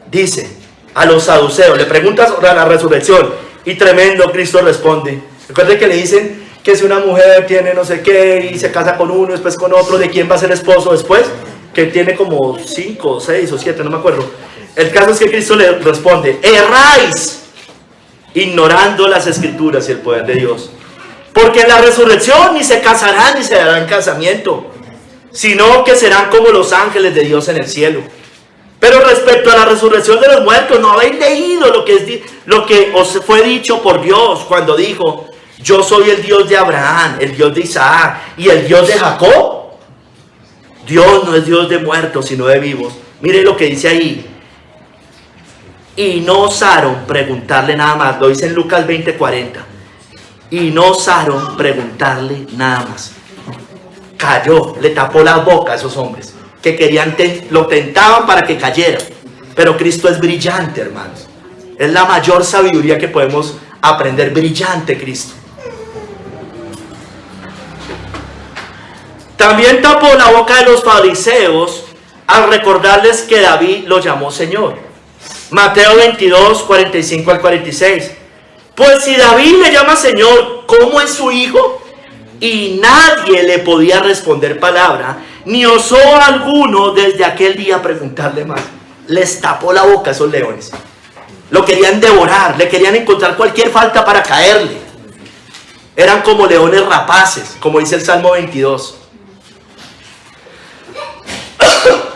Dice a los saduceos, le pregunta sobre la resurrección, y tremendo, Cristo responde. Recuerden que le dicen que si una mujer tiene no sé qué y se casa con uno, después con otro, ¿de quién va a ser esposo después? Que tiene como 5, 6 o 7, no me acuerdo. El caso es que Cristo le responde, erráis, ignorando las escrituras y el poder de Dios. Porque en la resurrección ni se casarán ni se darán casamiento, sino que serán como los ángeles de Dios en el cielo. Pero respecto a la resurrección de los muertos, ¿no habéis leído lo que os fue dicho por Dios cuando dijo, yo soy el Dios de Abraham, el Dios de Isaac y el Dios de Jacob? Dios no es Dios de muertos, sino de vivos. Mire lo que dice ahí. Y no osaron preguntarle nada más. Lo dice en Lucas 20:40. Y no osaron preguntarle nada más. Cayó, le tapó la boca a esos hombres que querían, lo tentaban para que cayera. Pero Cristo es brillante, hermanos. Es la mayor sabiduría que podemos aprender. Brillante Cristo. También tapó la boca de los fariseos al recordarles que David lo llamó Señor. Mateo 22, 45 al 46. Pues si David le llama Señor, ¿cómo es su hijo? Y nadie le podía responder palabra, ni osó alguno desde aquel día preguntarle más. Les tapó la boca a esos leones. Lo querían devorar, le querían encontrar cualquier falta para caerle. Eran como leones rapaces, como dice el Salmo 22.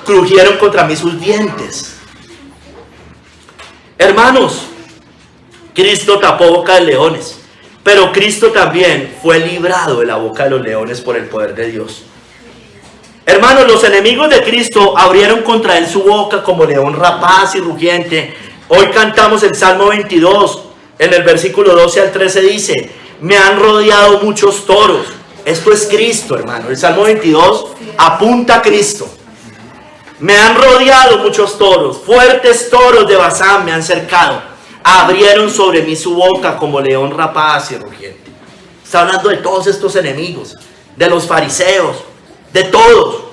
Crujieron contra mí sus dientes. Hermanos, Cristo tapó boca de leones, pero Cristo también fue librado de la boca de los leones por el poder de Dios. Hermanos, los enemigos de Cristo abrieron contra él su boca como león rapaz y rugiente. Hoy cantamos el Salmo 22, En el versículo 12 al 13 dice, me han rodeado muchos toros. Esto es Cristo, hermano. El Salmo 22 apunta a Cristo. Me han rodeado muchos toros, fuertes toros de Basán me han cercado. Abrieron sobre mí su boca como león rapaz y rugiente. Está hablando de todos estos enemigos, de los fariseos, de todos.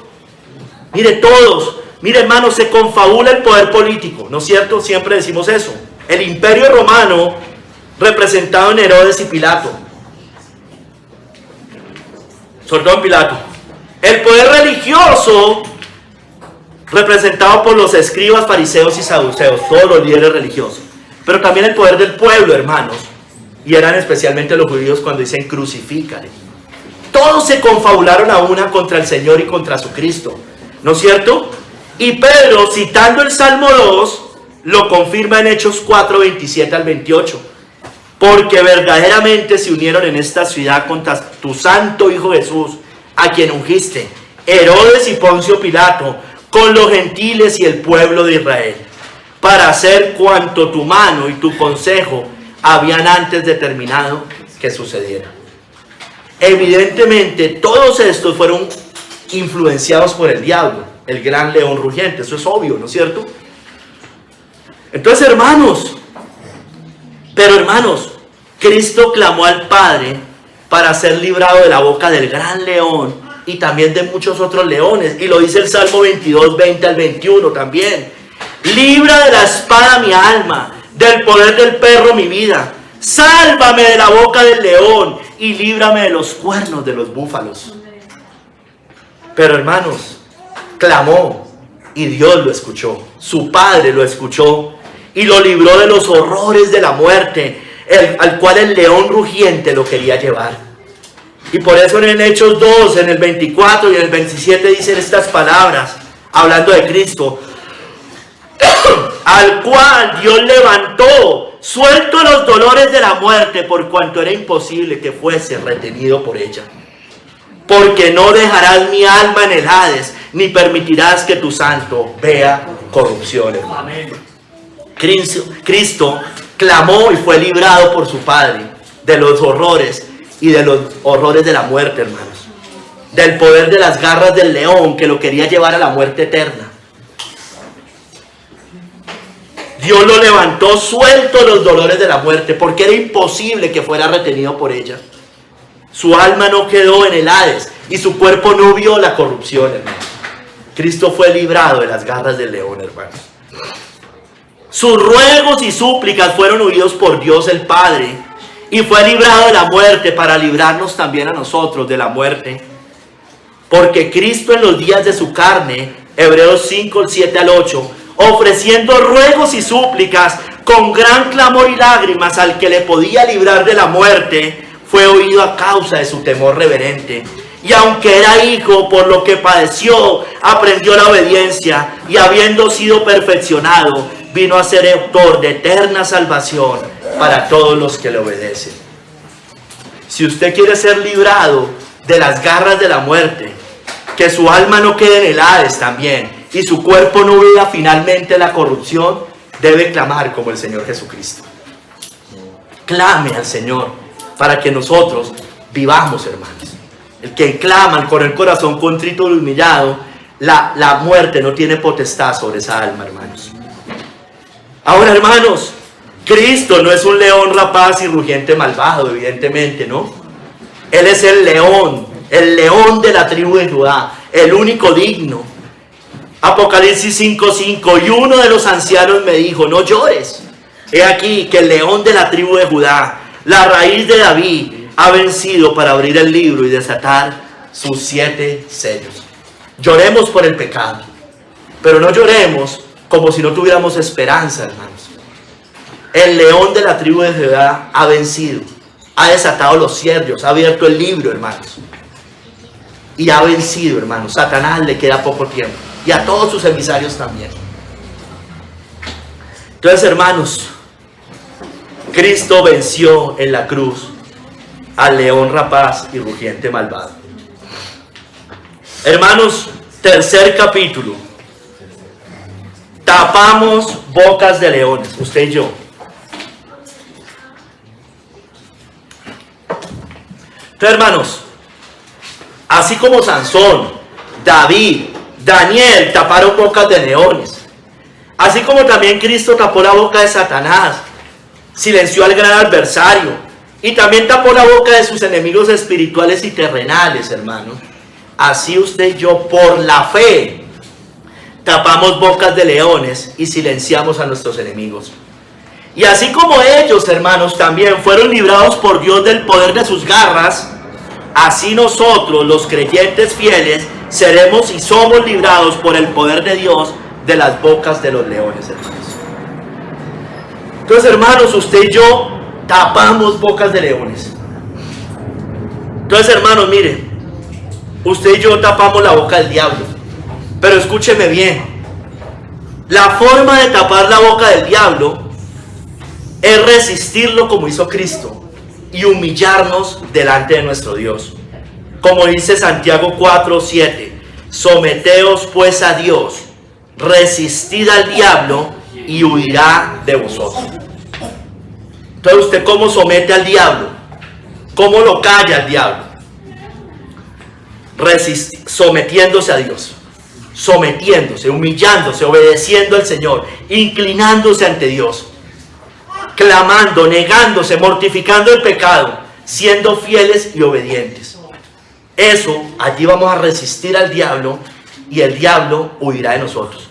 Mire, todos. Mire, hermano, se confabula el poder político, ¿no es cierto? Siempre decimos eso. El imperio romano, representado en Herodes y Pilato. Sobre todo en Pilato. El poder religioso, representado por los escribas, fariseos y saduceos, todos los líderes religiosos. Pero también el poder del pueblo, hermanos. Y eran especialmente los judíos cuando dicen crucifícale. Todos se confabularon a una contra el Señor y contra su Cristo, ¿no es cierto? Y Pedro, citando el Salmo 2, lo confirma en Hechos 4, 27 al 28. Porque verdaderamente se unieron en esta ciudad contra tu santo Hijo Jesús, a quien ungiste, Herodes y Poncio Pilato, con los gentiles y el pueblo de Israel, para hacer cuanto tu mano y tu consejo habían antes determinado que sucediera. Evidentemente, todos estos fueron influenciados por el diablo, el gran león rugiente. Eso es obvio, ¿no es cierto? Entonces, hermanos, Cristo clamó al Padre para ser librado de la boca del gran león y también de muchos otros leones. Y lo dice el Salmo 22, 20 al 21 también. Libra de la espada mi alma, del poder del perro mi vida. Sálvame de la boca del león y líbrame de los cuernos de los búfalos. Pero hermanos, clamó y Dios lo escuchó. Su Padre lo escuchó y lo libró de los horrores de la muerte, al cual el león rugiente lo quería llevar. Y por eso en Hechos 2, en el 24 y en el 27 dicen estas palabras, hablando de Cristo, al cual Dios levantó, suelto los dolores de la muerte, por cuanto era imposible que fuese retenido por ella. Porque no dejarás mi alma en el Hades, ni permitirás que tu santo vea corrupción. Amén. Cristo clamó y fue librado por su Padre de los horrores y de los horrores de la muerte, hermanos. Del poder de las garras del león que lo quería llevar a la muerte eterna. Dios lo levantó suelto los dolores de la muerte, porque era imposible que fuera retenido por ella. Su alma no quedó en el Hades y su cuerpo no vio la corrupción, hermano. Cristo fue librado de las garras del león, hermanos. Sus ruegos y súplicas fueron oídos por Dios el Padre y fue librado de la muerte para librarnos también a nosotros de la muerte. Porque Cristo en los días de su carne, Hebreos 5, 7 al 8, ofreciendo ruegos y súplicas con gran clamor y lágrimas al que le podía librar de la muerte, fue oído a causa de su temor reverente. Y aunque era hijo, por lo que padeció, aprendió la obediencia, y habiendo sido perfeccionado, vino a ser autor de eterna salvación para todos los que le obedecen. Si usted quiere ser librado de las garras de la muerte, que su alma no quede en el Hades también, y su cuerpo no vea finalmente la corrupción, debe clamar como el Señor Jesucristo. Clame al Señor para que nosotros vivamos, hermanos. El que claman con el corazón contrito y humillado, la muerte no tiene potestad sobre esa alma, hermanos. Ahora, hermanos, Cristo no es un león rapaz y rugiente malvado, evidentemente, ¿no? Él es el león de la tribu de Judá, el único digno. Apocalipsis 5:5, y uno de los ancianos me dijo, no llores, he aquí que el león de la tribu de Judá, la raíz de David, ha vencido para abrir el libro y desatar sus 7 sellos. Lloremos por el pecado, pero no lloremos como si no tuviéramos esperanza, hermanos. El león de la tribu de Judá ha vencido, ha desatado los sellos, ha abierto el libro, hermanos, y ha vencido, hermanos. Satanás le queda poco tiempo, y a todos sus emisarios también. Entonces, hermanos, Cristo venció en la cruz al león rapaz y rugiente malvado. Hermanos, tercer capítulo. Tapamos bocas de leones, usted y yo. Entonces, hermanos, así como Sansón, David, Daniel taparon bocas de leones, así como también Cristo tapó la boca de Satanás, silenció al gran adversario y también tapó la boca de sus enemigos espirituales y terrenales, hermanos. Así usted y yo, por la fe, tapamos bocas de leones y silenciamos a nuestros enemigos. Y así como ellos, hermanos, también fueron librados por Dios del poder de sus garras, así nosotros, los creyentes fieles, seremos y somos librados por el poder de Dios de las bocas de los leones, hermanos. Entonces, hermanos, usted y yo tapamos bocas de leones. Entonces, hermanos, mire, usted y yo tapamos la boca del diablo. Pero escúcheme bien, la forma de tapar la boca del diablo es resistirlo como hizo Cristo y humillarnos delante de nuestro Dios. Como dice Santiago 4:7, someteos pues a Dios, resistid al diablo y huirá de vosotros. Entonces, ¿usted cómo somete al diablo? ¿Cómo lo calla al diablo? Sometiéndose a Dios, sometiéndose, humillándose, obedeciendo al Señor, inclinándose ante Dios, clamando, negándose, mortificando el pecado, siendo fieles y obedientes. Eso, allí vamos a resistir al diablo y el diablo huirá de nosotros.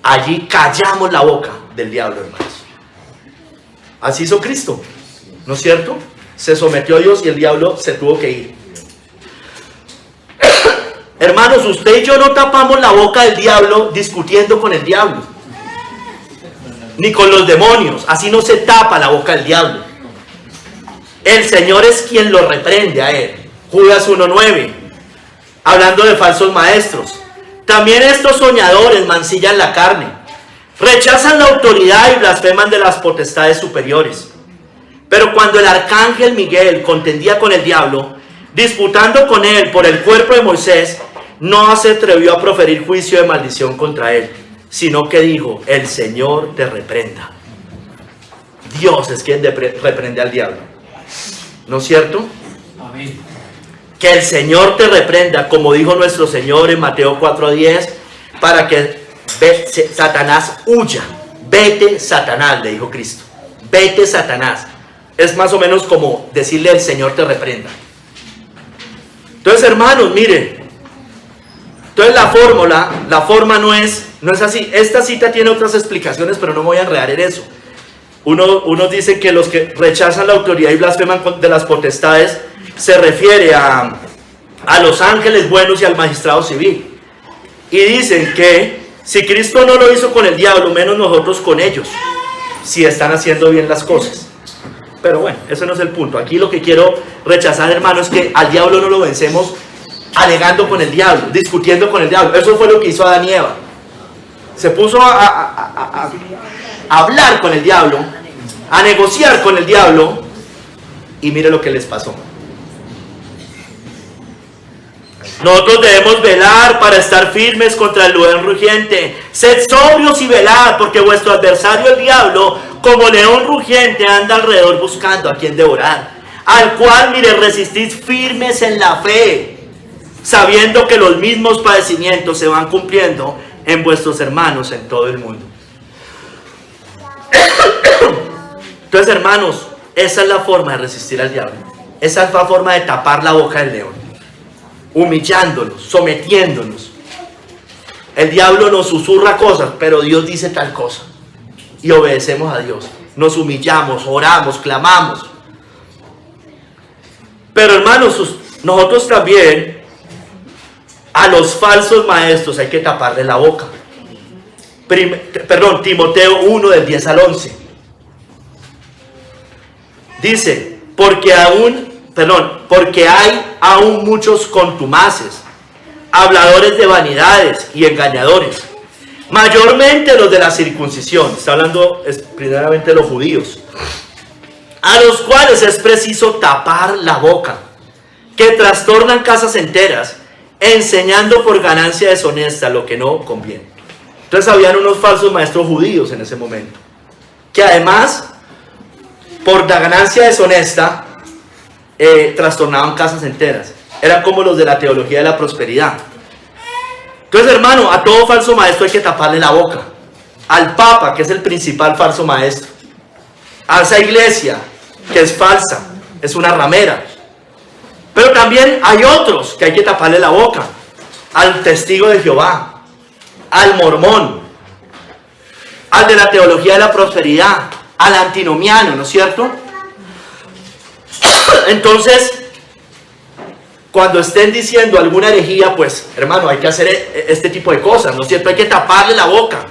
Allí callamos la boca del diablo, hermanos. Así hizo Cristo, ¿no es cierto? Se sometió a Dios y el diablo se tuvo que ir. Hermanos, usted y yo no tapamos la boca del diablo discutiendo con el diablo, ni con los demonios. Así no se tapa la boca del diablo. El Señor es quien lo reprende a él. Judas 1:9, hablando de falsos maestros. También estos soñadores mancillan la carne, rechazan la autoridad y blasfeman de las potestades superiores. Pero cuando el arcángel Miguel contendía con el diablo, disputando con él por el cuerpo de Moisés, no se atrevió a proferir juicio de maldición contra él, sino que dijo: el Señor te reprenda. Dios es quien reprende al diablo, ¿no es cierto? Amén. Que el Señor te reprenda, como dijo nuestro Señor en Mateo 4:10, para que Satanás huya. Vete, Satanás, le dijo Cristo. Vete, Satanás. Es más o menos como decirle: el Señor te reprenda. Entonces, hermanos, miren. Entonces la forma no es así. Esta cita tiene otras explicaciones, pero no me voy a enredar en eso. Unos dicen que los que rechazan la autoridad y blasfeman de las potestades se refiere a los ángeles buenos y al magistrado civil. Y dicen que si Cristo no lo hizo con el diablo, menos nosotros con ellos, si están haciendo bien las cosas. Pero bueno, ese no es el punto. Aquí lo que quiero rechazar, hermano, es que al diablo no lo vencemos alegando con el diablo, discutiendo con el diablo. Eso fue lo que hizo Adán y Eva. Se puso a hablar con el diablo, a negociar con el diablo, y mire lo que les pasó. Nosotros debemos velar para estar firmes contra el león rugiente. Sed sobrios y velad, porque vuestro adversario el diablo, como león rugiente, anda alrededor buscando a quien devorar, al cual, mire, resistid firmes en la fe, sabiendo que los mismos padecimientos se van cumpliendo en vuestros hermanos en todo el mundo. Entonces, hermanos, esa es la forma de resistir al diablo. Esa es la forma de tapar la boca del león, humillándonos, sometiéndonos. El diablo nos susurra cosas, pero Dios dice tal cosa, y obedecemos a Dios. Nos humillamos, oramos, clamamos. Pero, hermanos, nosotros también a los falsos maestros hay que taparle la boca. Timoteo 1 del 10 al 11. Dice: porque hay aún muchos contumaces, habladores de vanidades y engañadores, mayormente los de la circuncisión. Está hablando primeramente de los judíos, a los cuales es preciso tapar la boca, que trastornan casas enteras, enseñando por ganancia deshonesta lo que no conviene. Entonces habían unos falsos maestros judíos en ese momento, que además, por la ganancia deshonesta, trastornaban casas enteras. Eran como los de la teología de la prosperidad. Entonces, hermano, a todo falso maestro hay que taparle la boca. Al Papa, que es el principal falso maestro. A esa iglesia, que es falsa, es una ramera. Pero también hay otros que hay que taparle la boca. Al testigo de Jehová, al mormón, al de la teología de la prosperidad, al antinomiano, ¿no es cierto? Entonces, cuando estén diciendo alguna herejía, pues, hermano, hay que hacer este tipo de cosas, ¿no es cierto? Hay que taparle la boca,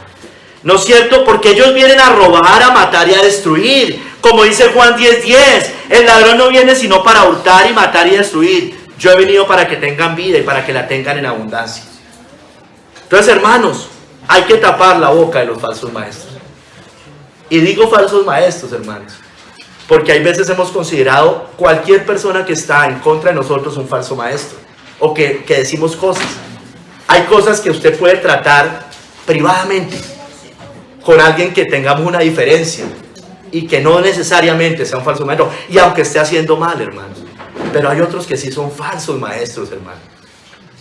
¿no es cierto? Porque ellos vienen a robar, a matar y a destruir. Como dice Juan 10:10, el ladrón no viene sino para hurtar y matar y destruir. Yo he venido para que tengan vida y para que la tengan en abundancia. Entonces, hermanos, hay que tapar la boca de los falsos maestros. Y digo falsos maestros, hermanos, porque hay veces hemos considerado cualquier persona que está en contra de nosotros un falso maestro, o que decimos cosas. Hay cosas que usted puede tratar privadamente con alguien que tengamos una diferencia y que no necesariamente sea un falso maestro, y aunque esté haciendo mal, hermanos. Pero hay otros que sí son falsos maestros, hermanos,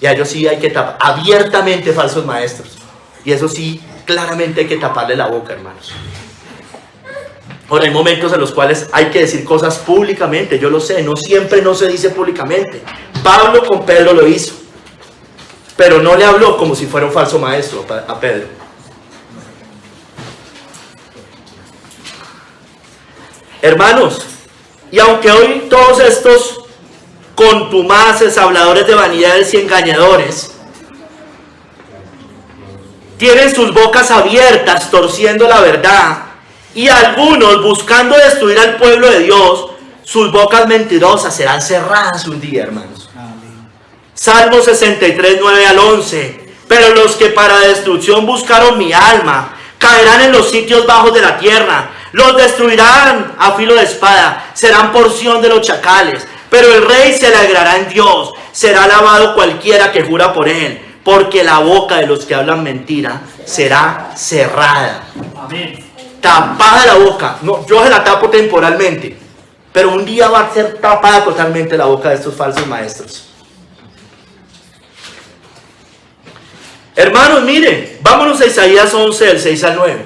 y a ellos sí hay que tapar, abiertamente falsos maestros, y eso sí, claramente hay que taparle la boca, hermanos. Ahora, hay momentos en los cuales hay que decir cosas públicamente, yo lo sé, no siempre no se dice públicamente. Pablo con Pedro lo hizo, pero no le habló como si fuera un falso maestro a Pedro. Hermanos, y aunque hoy todos estos contumaces, habladores de vanidades y engañadores tienen sus bocas abiertas, torciendo la verdad, y algunos buscando destruir al pueblo de Dios, sus bocas mentirosas serán cerradas un día, hermanos. Amén. Salmo 63, 9 al 11. Pero los que para destrucción buscaron mi alma, caerán en los sitios bajos de la tierra. Los destruirán a filo de espada, serán porción de los chacales. Pero el rey se alegrará en Dios, será alabado cualquiera que jura por él, porque la boca de los que hablan mentira será cerrada. Amén. Tapada la boca. No, yo se la tapo temporalmente, pero un día va a ser tapada totalmente la boca de estos falsos maestros. Hermanos, miren, vámonos a Isaías 11, del 6 al 9,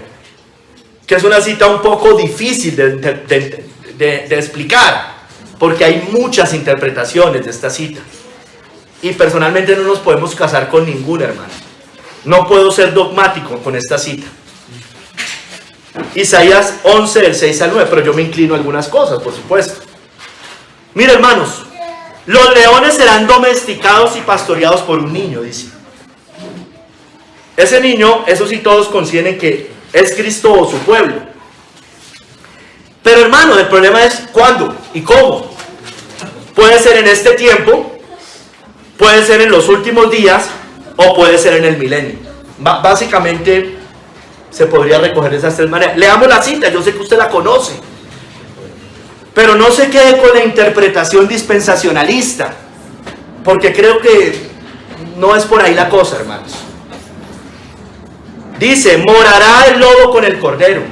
que es una cita un poco difícil de explicar, porque hay muchas interpretaciones de esta cita, y personalmente no nos podemos casar con ninguna, hermano. No puedo ser dogmático con esta cita. Isaías 11, del 6 al 9, pero yo me inclino a algunas cosas, por supuesto. Mira, hermanos, los leones serán domesticados y pastoreados por un niño, dice. Ese niño, eso sí todos consideren que es Cristo o su pueblo. Pero, hermano, el problema es cuándo y cómo. Puede ser en este tiempo, puede ser en los últimos días, o puede ser en el milenio. Básicamente se podría recoger de esas tres maneras. Leamos la cita, yo sé que usted la conoce, pero no se quede con la interpretación dispensacionalista, porque creo que no es por ahí la cosa, hermanos. Dice: morará el lobo con el cordero,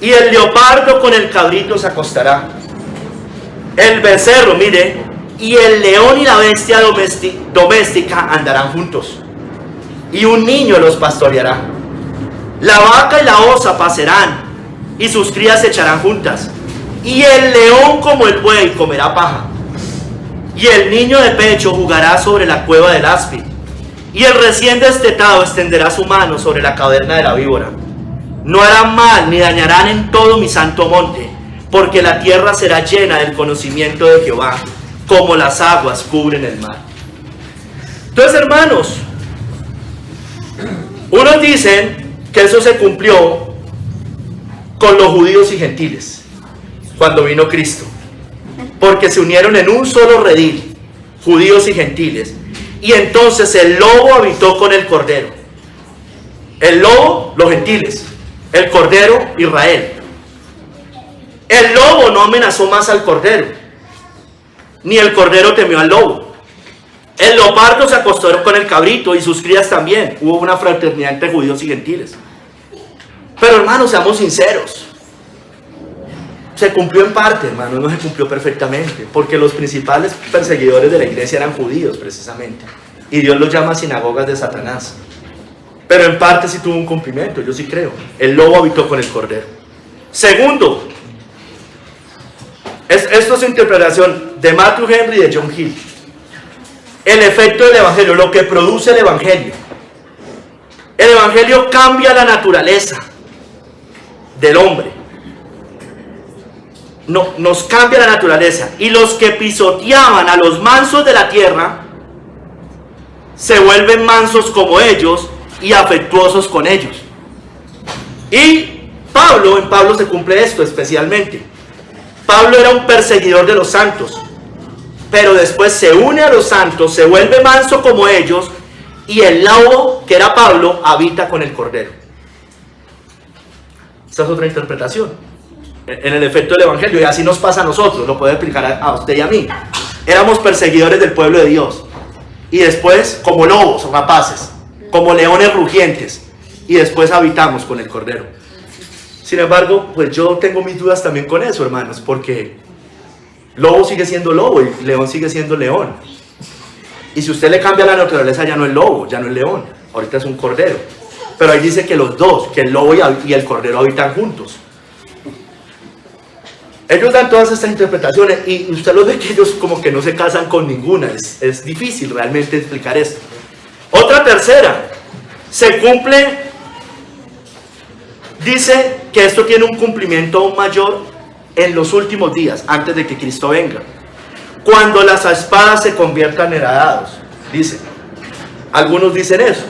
y el leopardo con el cabrito se acostará. El becerro, mire, y el león y la bestia doméstica andarán juntos, y un niño los pastoreará. La vaca y la osa pasarán, y sus crías se echarán juntas, y el león como el buey comerá paja, y el niño de pecho jugará sobre la cueva del áspid, y el recién destetado extenderá su mano sobre la caverna de la víbora. No harán mal ni dañarán en todo mi santo monte, porque la tierra será llena del conocimiento de Jehová, como las aguas cubren el mar. Entonces, hermanos, unos dicen que eso se cumplió con los judíos y gentiles cuando vino Cristo, porque se unieron en un solo redil, judíos y gentiles, y entonces el lobo habitó con el cordero. El lobo, los gentiles; el cordero, Israel. El lobo no amenazó más al cordero, ni el cordero temió al lobo. El leopardo se acostó con el cabrito, y sus crías también. Hubo una fraternidad entre judíos y gentiles. Pero, hermanos, seamos sinceros. se cumplió en parte, hermano, no se cumplió perfectamente, porque los principales perseguidores de la iglesia eran judíos, precisamente, y Dios los llama sinagogas de Satanás. Pero en parte sí tuvo un cumplimiento, yo sí creo. El lobo habitó con el cordero. Segundo, esto es interpretación de Matthew Henry y de John Hill. El efecto del evangelio, lo que produce el evangelio. El evangelio cambia la naturaleza del hombre. No, nos cambia la naturaleza. Y los que pisoteaban a los mansos de la tierra se vuelven mansos como ellos y afectuosos con ellos. Y en Pablo se cumple esto especialmente. Pablo era un perseguidor de los santos, pero después se une a los santos, se vuelve manso como ellos, y el lobo, que era Pablo, habita con el cordero. Esa es otra interpretación en el efecto del evangelio, y así nos pasa a nosotros, lo puede explicar a usted y a mí. Éramos perseguidores del pueblo de Dios, y después como lobos rapaces, como leones rugientes, y después habitamos con el cordero. Sin embargo, pues yo tengo mis dudas también con eso, hermanos, porque lobo sigue siendo lobo y león sigue siendo león. Y si usted le cambia la naturaleza, ya no es lobo, ya no es león, ahorita es un cordero. Pero ahí dice que los dos, que el lobo y el cordero habitan juntos. Ellos dan todas estas interpretaciones y usted los ve que ellos como que no se casan con ninguna. Es difícil realmente explicar esto. Otra tercera, se cumple, dice que esto tiene un cumplimiento aún mayor en los últimos días, antes de que Cristo venga. Cuando las espadas se conviertan en arados, dice. Algunos dicen eso.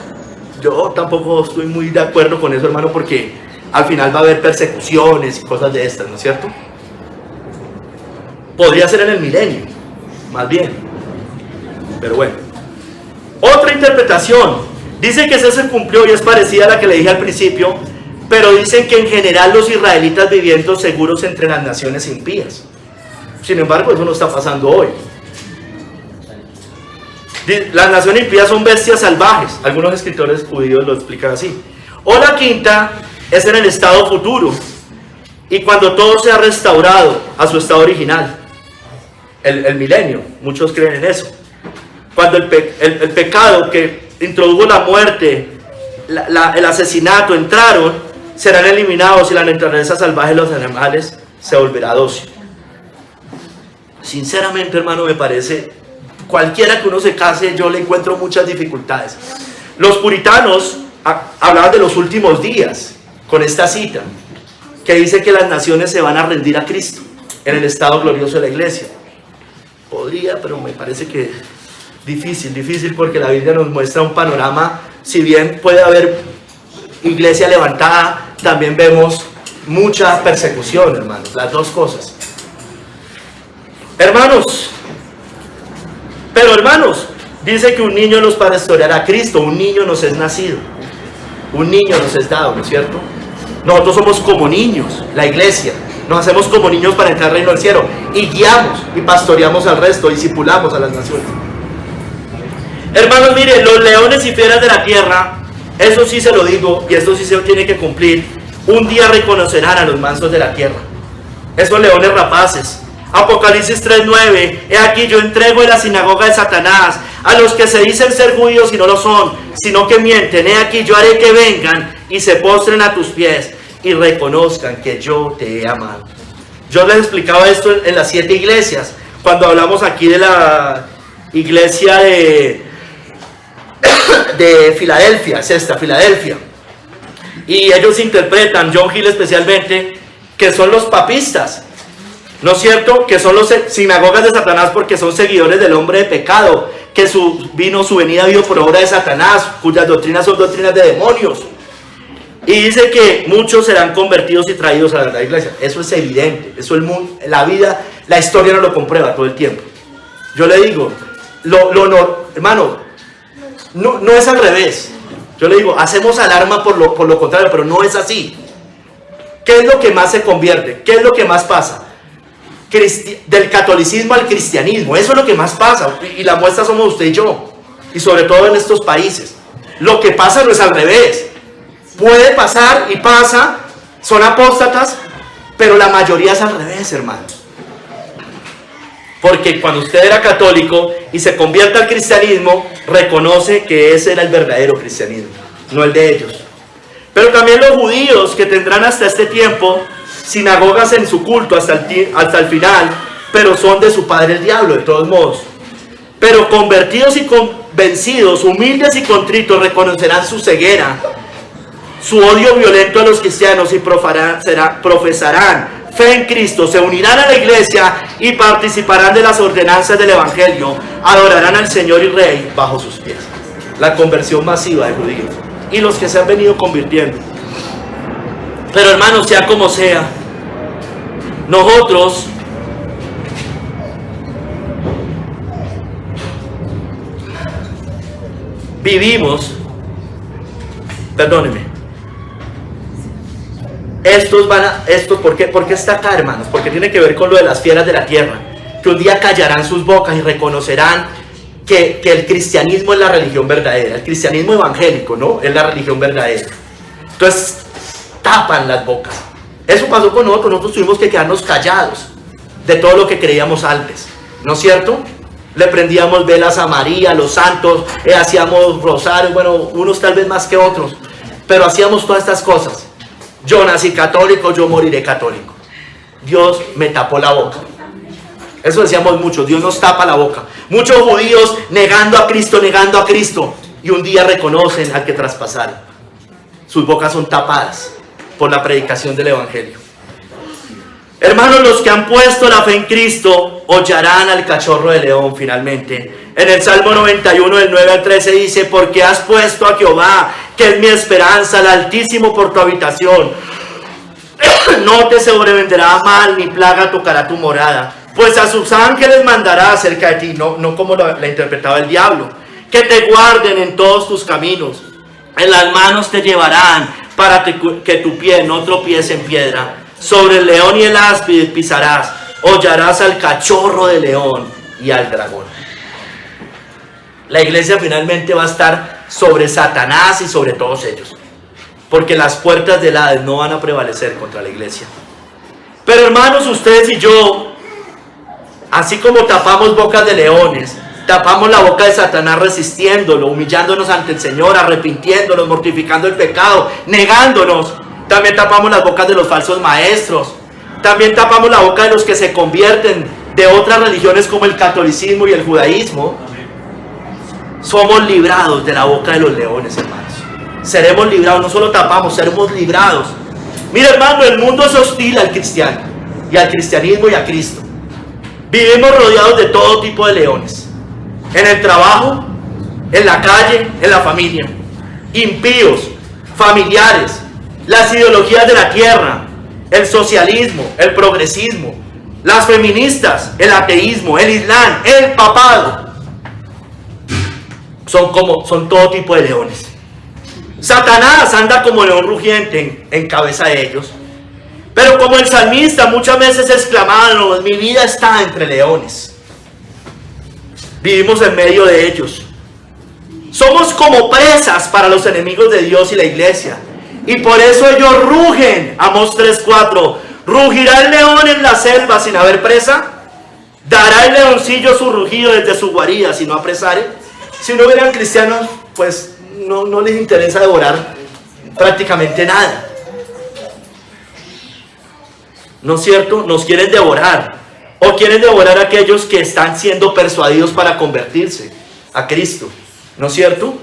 Yo tampoco estoy muy de acuerdo con eso, hermano, porque al final va a haber persecuciones y cosas de estas, ¿no es cierto? Podría ser en el milenio, más bien. Pero bueno. Otra interpretación. Dice que eso se cumplió y es parecida a la que le dije al principio, pero dicen que en general los israelitas viviendo seguros entre las naciones impías. Sin embargo, eso no está pasando hoy. Las naciones impías son bestias salvajes. Algunos escritores judíos lo explican así. O la quinta es en el estado futuro, y cuando todo sea restaurado a su estado original, el milenio. Muchos creen en eso. Cuando el pecado que introdujo la muerte, el asesinato, entraron, serán eliminados y la naturaleza salvaje de los animales se volverá dócil. Sinceramente, hermano, me parece, cualquiera que uno se case, yo le encuentro muchas dificultades. Los puritanos hablaban de los últimos días con esta cita, que dice que las naciones se van a rendir a Cristo en el estado glorioso de la iglesia. Podría, pero me parece que difícil, porque la Biblia nos muestra un panorama. Si bien puede haber iglesia levantada, también vemos mucha persecución, hermanos, las dos cosas. Hermanos, dice que un niño nos pastoreará a Cristo, un niño nos es nacido, un niño nos es dado, ¿no es cierto? Nosotros somos como niños, la iglesia, nos hacemos como niños para entrar al reino del cielo, y guiamos y pastoreamos al resto, discipulamos a las naciones. Hermanos, miren, los leones y fieras de la tierra, eso sí se lo digo, y esto sí se tiene que cumplir, un día reconocerán a los mansos de la tierra, esos leones rapaces. Apocalipsis 3:9, he aquí yo entrego en la sinagoga de Satanás a los que se dicen ser judíos y no lo son, sino que mienten. He aquí yo haré que vengan y se postren a tus pies y reconozcan que yo te he amado. Yo les explicaba esto en las 7 iglesias, cuando hablamos aquí de la iglesia de Filadelfia, es esta, Filadelfia. Y ellos interpretan, John Hill especialmente, que son los papistas, ¿no es cierto? Que son los sinagogas de Satanás, porque son seguidores del hombre de pecado, que su venida vino por obra de Satanás, cuyas doctrinas son doctrinas de demonios. Y dice que muchos serán convertidos y traídos a la iglesia. Eso es evidente, eso la vida, la historia nos lo comprueba todo el tiempo. Yo le digo, hermano, no es al revés. Yo le digo, hacemos alarma por lo contrario, pero no es así. ¿Qué es lo que más se convierte? ¿Qué es lo que más pasa? Del catolicismo al cristianismo, eso es lo que más pasa, y la muestra somos usted y yo, y sobre todo en estos países. Lo que pasa no es al revés, puede pasar y pasa, son apóstatas, Pero la mayoría es al revés, hermanos. Porque cuando usted era católico y se convierte al cristianismo, reconoce que ese era el verdadero cristianismo, no el de ellos. Pero también los judíos, que tendrán hasta este tiempo sinagogas en su culto hasta el final, pero son de su padre el diablo, de todos modos. Pero convertidos y convencidos, humildes y contritos, reconocerán su ceguera, su odio violento a los cristianos y profesarán fe en Cristo, se unirán a la iglesia y participarán de las ordenanzas del evangelio, adorarán al Señor y Rey bajo sus pies. La conversión masiva de judíos y los que se han venido convirtiendo. Pero hermanos, sea como sea, nosotros vivimos, perdónenme, ¿por qué está acá, hermanos? Porque tiene que ver con lo de las fieras de la tierra, que un día callarán sus bocas y reconocerán que el cristianismo es la religión verdadera, el cristianismo evangélico, ¿no? Es la religión verdadera. Entonces, tapan las bocas. Eso pasó con nosotros tuvimos que quedarnos callados de todo lo que creíamos antes, ¿no es cierto? Le prendíamos velas a María, a los santos, hacíamos rosarios, bueno, unos tal vez más que otros, pero hacíamos todas estas cosas. Yo nací católico, yo moriré católico. Dios me tapó la boca. Eso decíamos muchos, Dios nos tapa la boca. Muchos judíos negando a Cristo, y un día reconocen al que traspasaron. Sus bocas son tapadas por la predicación del evangelio. Hermanos, los que han puesto la fe en Cristo hollarán al cachorro de león finalmente. En el Salmo 91 del 9 al 13 dice: porque has puesto a Jehová, que es mi esperanza, al Altísimo por tu habitación. No te sobrevendrá mal, ni plaga tocará tu morada. Pues a sus ángeles mandará acerca de ti, no como la interpretaba el diablo, que te guarden en todos tus caminos. En las manos te llevarán para que tu pie no tropiece en piedra. Sobre el león y el áspid pisarás, hollarás al cachorro de león y al dragón. La iglesia finalmente va a estar sobre Satanás y sobre todos ellos, porque las puertas del Hades no van a prevalecer contra la iglesia. Pero hermanos, ustedes y yo, así como tapamos bocas de leones, tapamos la boca de Satanás resistiéndolo, humillándonos ante el Señor, arrepintiéndonos, mortificando el pecado, negándonos. También tapamos las bocas de los falsos maestros. También tapamos la boca de los que se convierten de otras religiones como el catolicismo y el judaísmo. Somos librados de la boca de los leones, hermanos. Seremos librados, no solo tapamos, seremos librados. Mira, hermano, el mundo es hostil al cristiano y al cristianismo y a Cristo. Vivimos rodeados de todo tipo de leones. En el trabajo, en la calle, en la familia. Impíos, familiares, las ideologías de la tierra, el socialismo, el progresismo, las feministas, el ateísmo, el islam, el papado. Son todo tipo de leones. Satanás anda como león rugiente en cabeza de ellos. Pero como el salmista muchas veces exclamaba: mi vida está entre leones. Vivimos en medio de ellos. Somos como presas para los enemigos de Dios y la iglesia. Y por eso ellos rugen. Amós 3:4. ¿Rugirá el león en la selva sin haber presa? ¿Dará el leoncillo su rugido desde su guarida si no apresare? Si no hubieran cristianos, pues no les interesa devorar prácticamente nada. ¿No es cierto? Nos quieren devorar. O quieren devorar a aquellos que están siendo persuadidos para convertirse a Cristo. ¿No es cierto?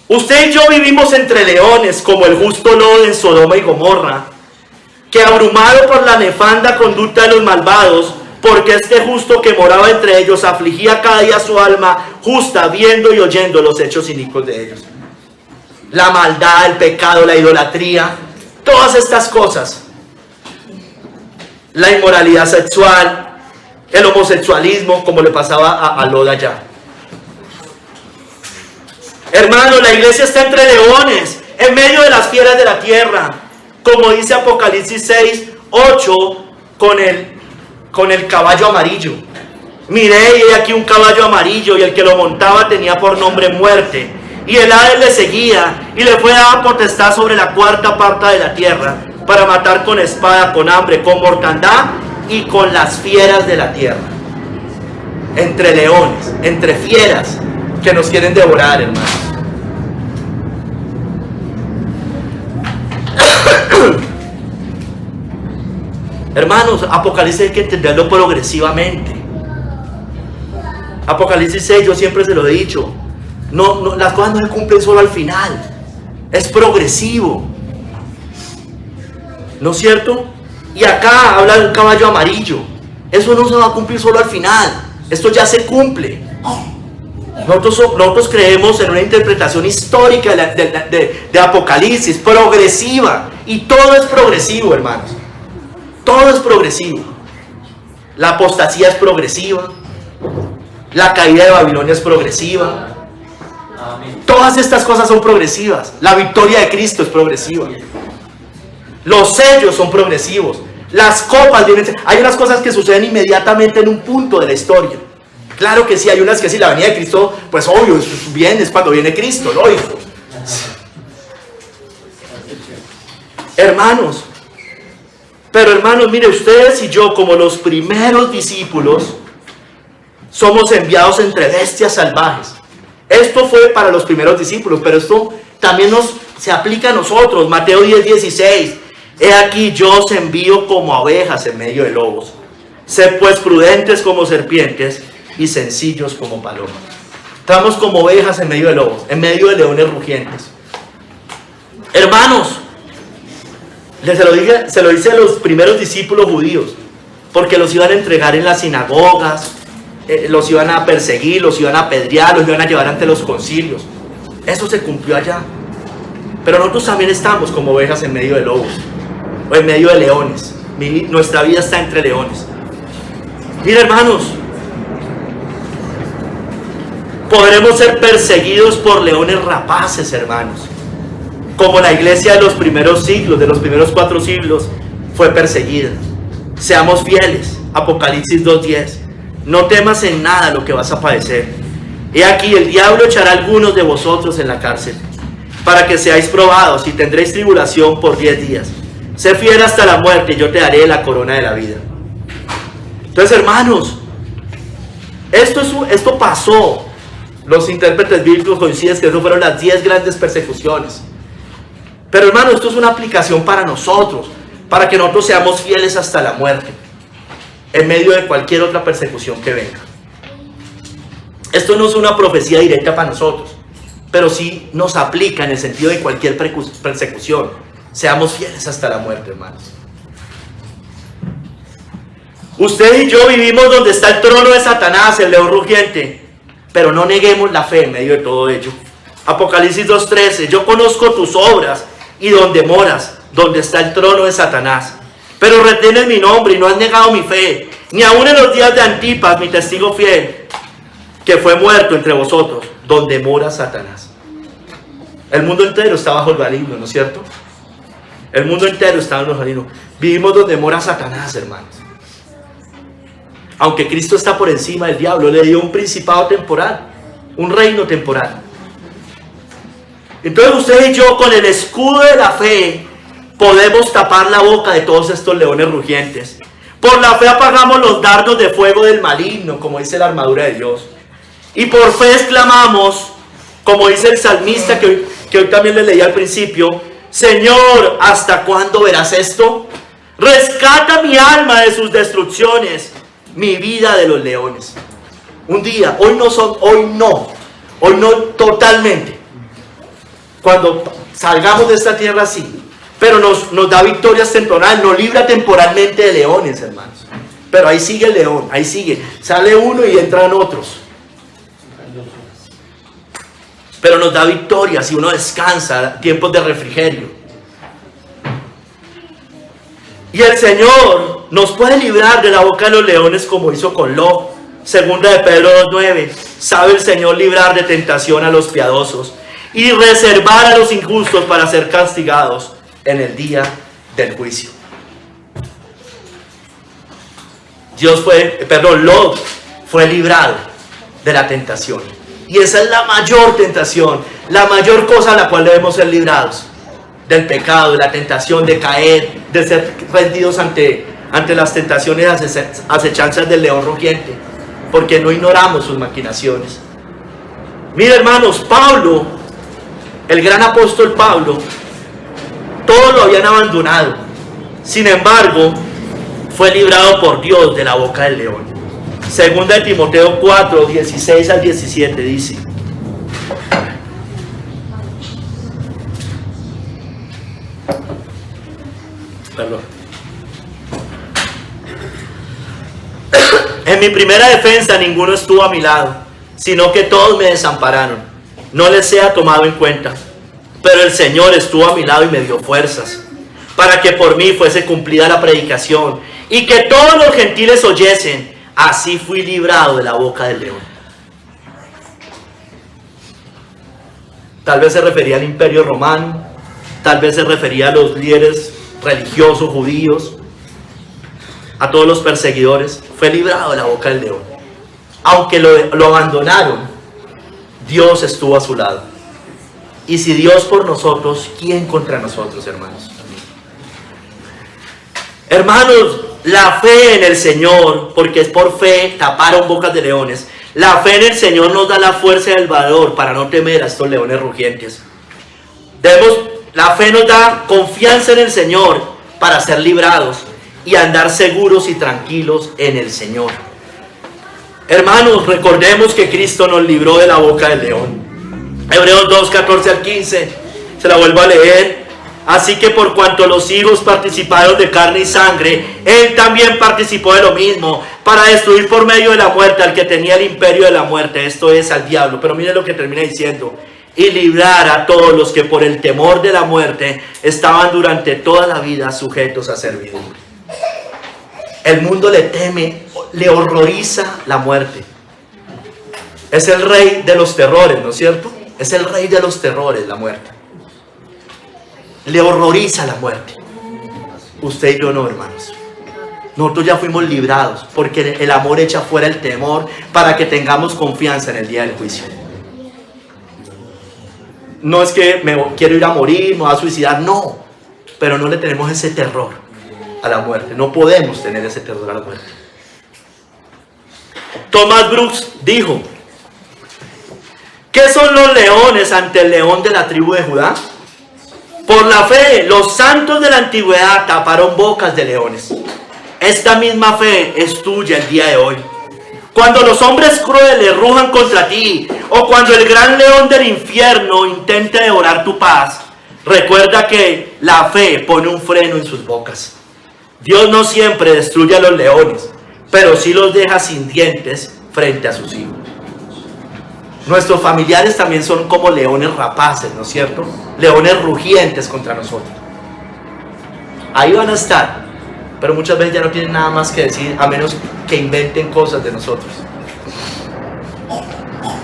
Usted y yo vivimos entre leones, como el justo Lot en Sodoma y Gomorra, que abrumado por la nefanda conducta de los malvados, porque este justo que moraba entre ellos afligía cada día su alma justa, viendo y oyendo los hechos inicuos de ellos. La maldad, el pecado, la idolatría, todas estas cosas. La inmoralidad sexual, el homosexualismo, como le pasaba a Lot allá. Hermano, la iglesia está entre leones, en medio de las fieras de la tierra, como dice Apocalipsis 6:8, con el caballo amarillo. Miré y he aquí un caballo amarillo, y el que lo montaba tenía por nombre Muerte, y el Hades le seguía, y le fue dada potestad sobre la cuarta parte de la tierra, para matar con espada, con hambre, con mortandad y con las fieras de la tierra. Entre leones, entre fieras que nos quieren devorar, hermanos. Hermanos, Apocalipsis hay que entenderlo progresivamente. Apocalipsis 6, yo siempre se lo he dicho, las cosas no se cumplen solo al final, es progresivo, ¿no es cierto? Y acá habla de un caballo amarillo, eso no se va a cumplir solo al final, esto ya se cumple. Nosotros creemos en una interpretación histórica de Apocalipsis, progresiva, y todo es progresivo, hermanos, todo es progresivo. La apostasía es progresiva, la caída de Babilonia es progresiva. Todas estas cosas son progresivas. La victoria de Cristo es progresiva. Los sellos son progresivos. Las copas vienen. Hay unas cosas que suceden inmediatamente en un punto de la historia. Claro que sí, hay unas que sí, la venida de Cristo, pues obvio, es cuando viene Cristo, lógico. Hermanos, pero hermanos, mire, ustedes y yo, como los primeros discípulos, somos enviados entre bestias salvajes. Esto fue para los primeros discípulos, pero esto también se aplica a nosotros. Mateo 10:16. He aquí yo os envío como ovejas en medio de lobos. Sed pues prudentes como serpientes y sencillos como palomas. Estamos como ovejas en medio de lobos, en medio de leones rugientes. Hermanos, se lo dice a los primeros discípulos judíos, porque los iban a entregar en las sinagogas, los iban a perseguir, los iban a apedrear, los iban a llevar ante los concilios. Eso se cumplió allá. Pero nosotros también estamos como ovejas en medio de lobos, o en medio de leones. Nuestra vida está entre leones. Mira, hermanos, podremos ser perseguidos por leones rapaces, hermanos, como la iglesia de los primeros siglos, de los primeros 4 siglos, fue perseguida. Seamos fieles. Apocalipsis 2:10. No temas en nada lo que vas a padecer. He aquí, el diablo echará a algunos de vosotros en la cárcel, para que seáis probados, y tendréis tribulación por 10 días. Sé fiel hasta la muerte, y yo te daré la corona de la vida. Entonces, hermanos, esto pasó. Los intérpretes bíblicos coinciden que eso fueron las 10 grandes persecuciones. Pero, hermanos, esto es una aplicación para nosotros, para que nosotros seamos fieles hasta la muerte, en medio de cualquier otra persecución que venga. Esto no es una profecía directa para nosotros, pero sí nos aplica en el sentido de cualquier persecución. Seamos fieles hasta la muerte, hermanos. Usted y yo vivimos donde está el trono de Satanás, el león rugiente, pero no neguemos la fe en medio de todo ello. Apocalipsis 2:13. Yo conozco tus obras y donde moras, donde está el trono de Satanás, pero retienes mi nombre y no has negado mi fe, ni aun en los días de Antipas, mi testigo fiel, que fue muerto entre vosotros, donde mora Satanás. El mundo entero está bajo el maligno, ¿no es cierto? El mundo entero está bajo el maligno. Vivimos donde mora Satanás, hermanos. Aunque Cristo está por encima del diablo, le dio un principado temporal, un reino temporal. Entonces usted y yo, con el escudo de la fe, podemos tapar la boca de todos estos leones rugientes. Por la fe apagamos los dardos de fuego del maligno, como dice la armadura de Dios. Y por fe exclamamos, como dice el salmista que hoy también le leí al principio: Señor, ¿hasta cuándo verás esto? Rescata mi alma de sus destrucciones, mi vida de los leones. Un día, hoy no totalmente. Cuando salgamos de esta tierra, sí, pero nos da victorias temporales, nos libra temporalmente de leones, hermanos. Pero ahí sigue el león, ahí sigue. Sale uno y entran otros. Pero nos da victorias y uno descansa, tiempos de refrigerio. Y el Señor nos puede librar de la boca de los leones, como hizo con Lot. Segunda de Pedro 2:9. Sabe el Señor librar de tentación a los piadosos y reservar a los injustos para ser castigados en el día del juicio. Lot fue librado de la tentación. Y esa es la mayor tentación, la mayor cosa a la cual debemos ser librados. del pecado, de la tentación, de caer, de ser rendidos ante las tentaciones, acechanzas del león rugiente, porque no ignoramos sus maquinaciones. Mira, hermanos, Pablo, el gran apóstol Pablo, todos lo habían abandonado. Sin embargo, fue librado por Dios de la boca del león. Segunda de Timoteo 4, 16 al 17 dice: perdón. En mi primera defensa ninguno estuvo a mi lado, sino que todos me desampararon. No les sea tomado en cuenta. Pero el Señor estuvo a mi lado y me dio fuerzas, para que por mí fuese cumplida la predicación, y que todos los gentiles oyesen. Así fui librado de la boca del león. Tal vez se refería al imperio romano, tal vez se refería a los líderes religiosos judíos, a todos los perseguidores. Fue librado de la boca del león. Aunque lo abandonaron, Dios estuvo a su lado. Y si Dios por nosotros, ¿quién contra nosotros, hermanos? Hermanos, la fe en el Señor, porque es por fe, taparon bocas de leones. La fe en el Señor nos da la fuerza y el valor para no temer a estos leones rugientes. La fe nos da confianza en el Señor para ser librados y andar seguros y tranquilos en el Señor. Hermanos, recordemos que Cristo nos libró de la boca del león. Hebreos 2, 14 al 15, se la vuelvo a leer. Así que por cuanto los hijos participaron de carne y sangre, Él también participó de lo mismo, para destruir por medio de la muerte al que tenía el imperio de la muerte, esto es, al diablo. Pero miren lo que termina diciendo: y librar a todos los que por el temor de la muerte estaban durante toda la vida sujetos a servidumbre. El mundo le teme, le horroriza la muerte. Es el rey de los terrores, ¿no es cierto? Es el rey de los terrores, la muerte. Le horroriza la muerte. Usted y yo no, hermanos. Nosotros ya fuimos librados, porque el amor echa fuera el temor, para que tengamos confianza en el día del juicio. No es que me quiero ir a morir, me voy a suicidar, no. Pero no le tenemos ese terror a la muerte. No podemos tener ese terror a la muerte. Thomas Brooks dijo: ¿qué son los leones ante el león de la tribu de Judá? Por la fe, los santos de la antigüedad taparon bocas de leones. Esta misma fe es tuya el día de hoy. Cuando los hombres crueles rujan contra ti, o cuando el gran león del infierno intente devorar tu paz, recuerda que la fe pone un freno en sus bocas. Dios no siempre destruye a los leones, pero sí los deja sin dientes frente a sus hijos. Nuestros familiares también son como leones rapaces, ¿no es cierto? Leones rugientes contra nosotros. Ahí van a estar, pero muchas veces ya no tienen nada más que decir, a menos que inventen cosas de nosotros.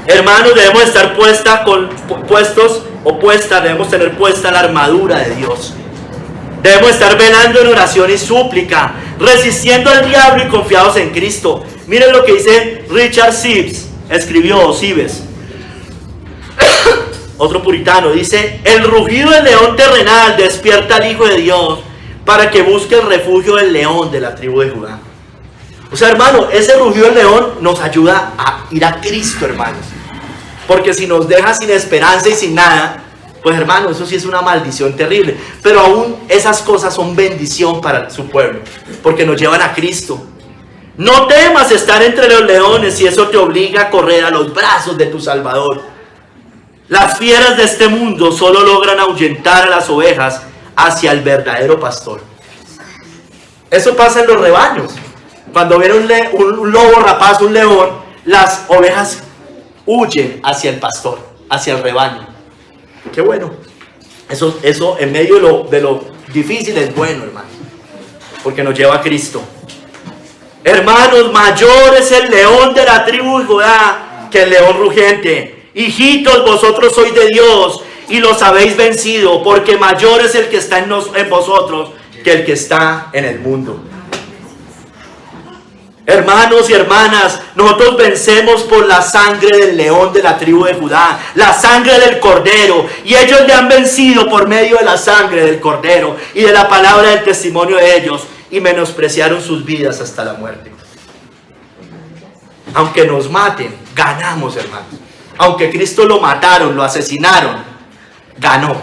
Hermanos, debemos estar debemos tener puesta la armadura de Dios. Debemos estar velando en oración y súplica, resistiendo al diablo y confiados en Cristo. Miren lo que dice Richard Sibbes, escribió Sibbes, otro puritano, dice: el rugido del león terrenal despierta al Hijo de Dios para que busque el refugio del león de la tribu de Judá. O sea, hermano, ese rugido del león nos ayuda a ir a Cristo, hermanos. Porque si nos deja sin esperanza y sin nada, pues hermano, eso sí es una maldición terrible. Pero aún esas cosas son bendición para su pueblo, porque nos llevan a Cristo. No temas estar entre los leones si eso te obliga a correr a los brazos de tu Salvador. Las fieras de este mundo solo logran ahuyentar a las ovejas hacia el verdadero pastor. Eso pasa en los rebaños. Cuando viene un lobo rapaz, un león, las ovejas huyen hacia el pastor, hacia el rebaño. Qué bueno. Eso en medio de lo difícil es bueno, hermano, porque nos lleva a Cristo. Hermanos, mayor es el león de la tribu de Judá que el león rugiente. Hijitos, vosotros sois de Dios y los habéis vencido, porque mayor es el que está en vosotros que el que está en el mundo. Hermanos y hermanas, nosotros vencemos por la sangre del león de la tribu de Judá, la sangre del cordero, y ellos le han vencido por medio de la sangre del cordero y de la palabra del testimonio de ellos, y menospreciaron sus vidas hasta la muerte. Aunque nos maten, ganamos, hermanos. Aunque Cristo lo mataron, lo asesinaron, ganó.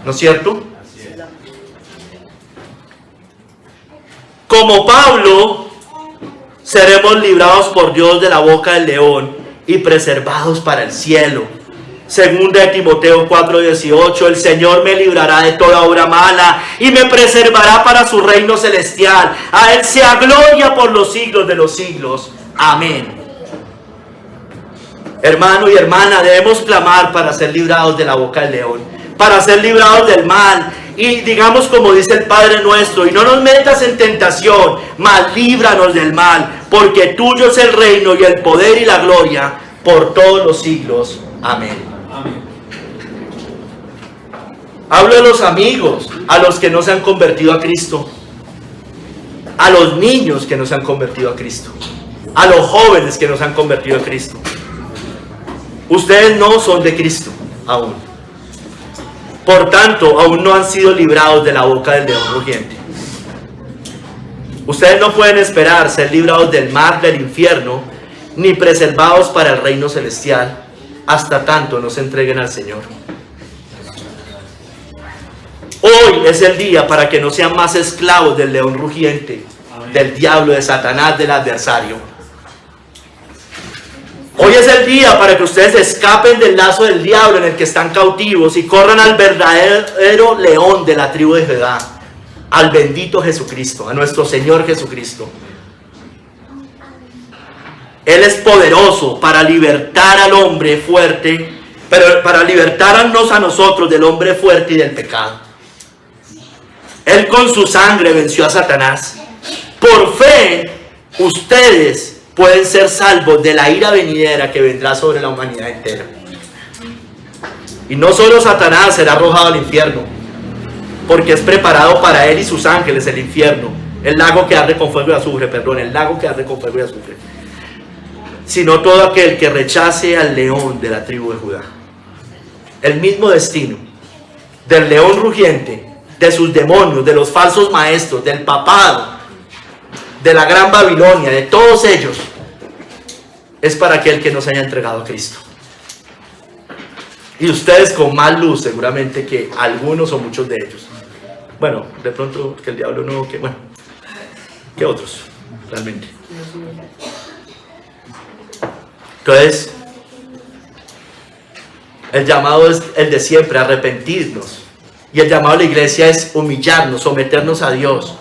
¿No es cierto? Como Pablo, seremos librados por Dios de la boca del león y preservados para el cielo. Segunda de Timoteo 4:18, el Señor me librará de toda obra mala y me preservará para su reino celestial. A Él sea gloria por los siglos de los siglos. Amén. Hermano y hermana, debemos clamar para ser librados de la boca del león, para ser librados del mal. Y digamos como dice el Padre nuestro: y no nos metas en tentación, mas líbranos del mal, porque tuyo es el reino y el poder y la gloria por todos los siglos. Amén. Amén. Hablo de los amigos, a los que no se han convertido a Cristo, a los niños que no se han convertido a Cristo, a los jóvenes que no se han convertido a Cristo. Ustedes no son de Cristo aún. Por tanto, aún no han sido librados de la boca del león rugiente. Ustedes no pueden esperar ser librados del mar, del infierno, ni preservados para el reino celestial, hasta tanto no se entreguen al Señor. Hoy es el día para que no sean más esclavos del león rugiente, del diablo, de Satanás, del adversario. Hoy es el día para que ustedes escapen del lazo del diablo en el que están cautivos y corran al verdadero león de la tribu de Judá, al bendito Jesucristo, a nuestro Señor Jesucristo. Él es poderoso para libertar al hombre fuerte, pero para libertarnos a nosotros del hombre fuerte y del pecado. Él con su sangre venció a Satanás. Por fe, ustedes pueden ser salvos de la ira venidera que vendrá sobre la humanidad entera. Y no solo Satanás será arrojado al infierno, porque es preparado para él y sus ángeles el infierno, el lago que arde con fuego y azufre, el lago que arde con fuego y azufre, sino todo aquel que rechace al león de la tribu de Judá. El mismo destino del león rugiente, de sus demonios, de los falsos maestros, del papado, de la gran Babilonia, de todos ellos, es para aquel que no se haya entregado a Cristo. Y ustedes con más luz seguramente que algunos o muchos de ellos. Bueno, de pronto que el diablo no, que otros, realmente. Entonces, el llamado es el de siempre, arrepentirnos. Y el llamado de la iglesia es humillarnos, someternos a Dios,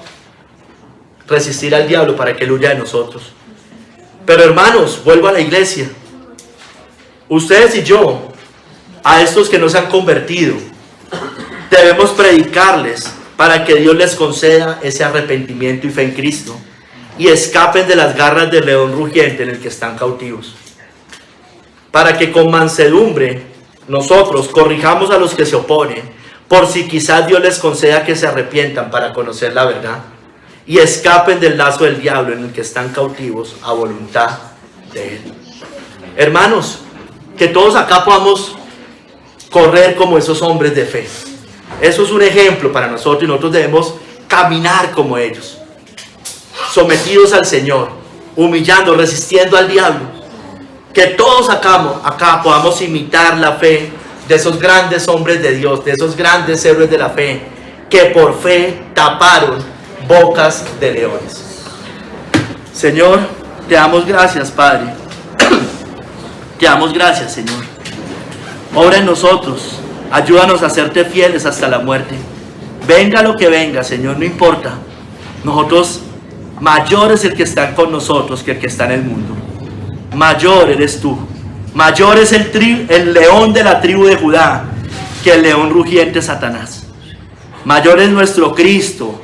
resistir al diablo para que él huya de nosotros. Pero hermanos, vuelvo a la iglesia. Ustedes y yo, a estos que no se han convertido, debemos predicarles para que Dios les conceda ese arrepentimiento y fe en Cristo y escapen de las garras del león rugiente en el que están cautivos. Para que con mansedumbre nosotros corrijamos a los que se oponen, por si quizás Dios les conceda que se arrepientan para conocer la verdad y escapen del lazo del diablo en el que están cautivos a voluntad de Él. Hermanos, que todos acá podamos correr como esos hombres de fe. Eso es un ejemplo para nosotros y nosotros debemos caminar como ellos, sometidos al Señor, humillando, resistiendo al diablo. Que todos acá podamos imitar la fe de esos grandes hombres de Dios, de esos grandes héroes de la fe, que por fe taparon bocas de leones. Señor, te damos gracias, Padre. Te damos gracias, Señor. Obra en nosotros, ayúdanos a serte fieles hasta la muerte. Venga lo que venga, Señor, no importa. Nosotros, mayor es el que está con nosotros que el que está en el mundo. Mayor eres tú. Mayor es el león de la tribu de Judá que el león rugiente Satanás. Mayor es nuestro Cristo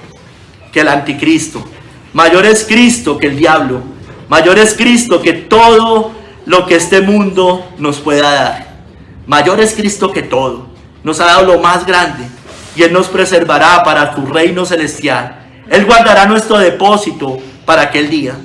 que el anticristo. Mayor es Cristo que el diablo. Mayor es Cristo que todo lo que este mundo nos pueda dar. Mayor es Cristo que todo. Nos ha dado lo más grande y Él nos preservará para tu reino celestial. Él guardará nuestro depósito para aquel día.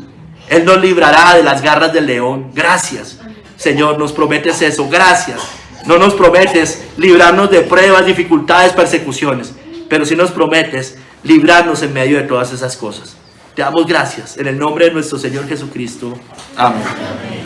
Él nos librará de las garras del león. Gracias, Señor, nos prometes eso. Gracias. No nos prometes librarnos de pruebas, dificultades, persecuciones, pero sí nos prometes librarnos en medio de todas esas cosas. Te damos gracias en el nombre de nuestro Señor Jesucristo. Amén.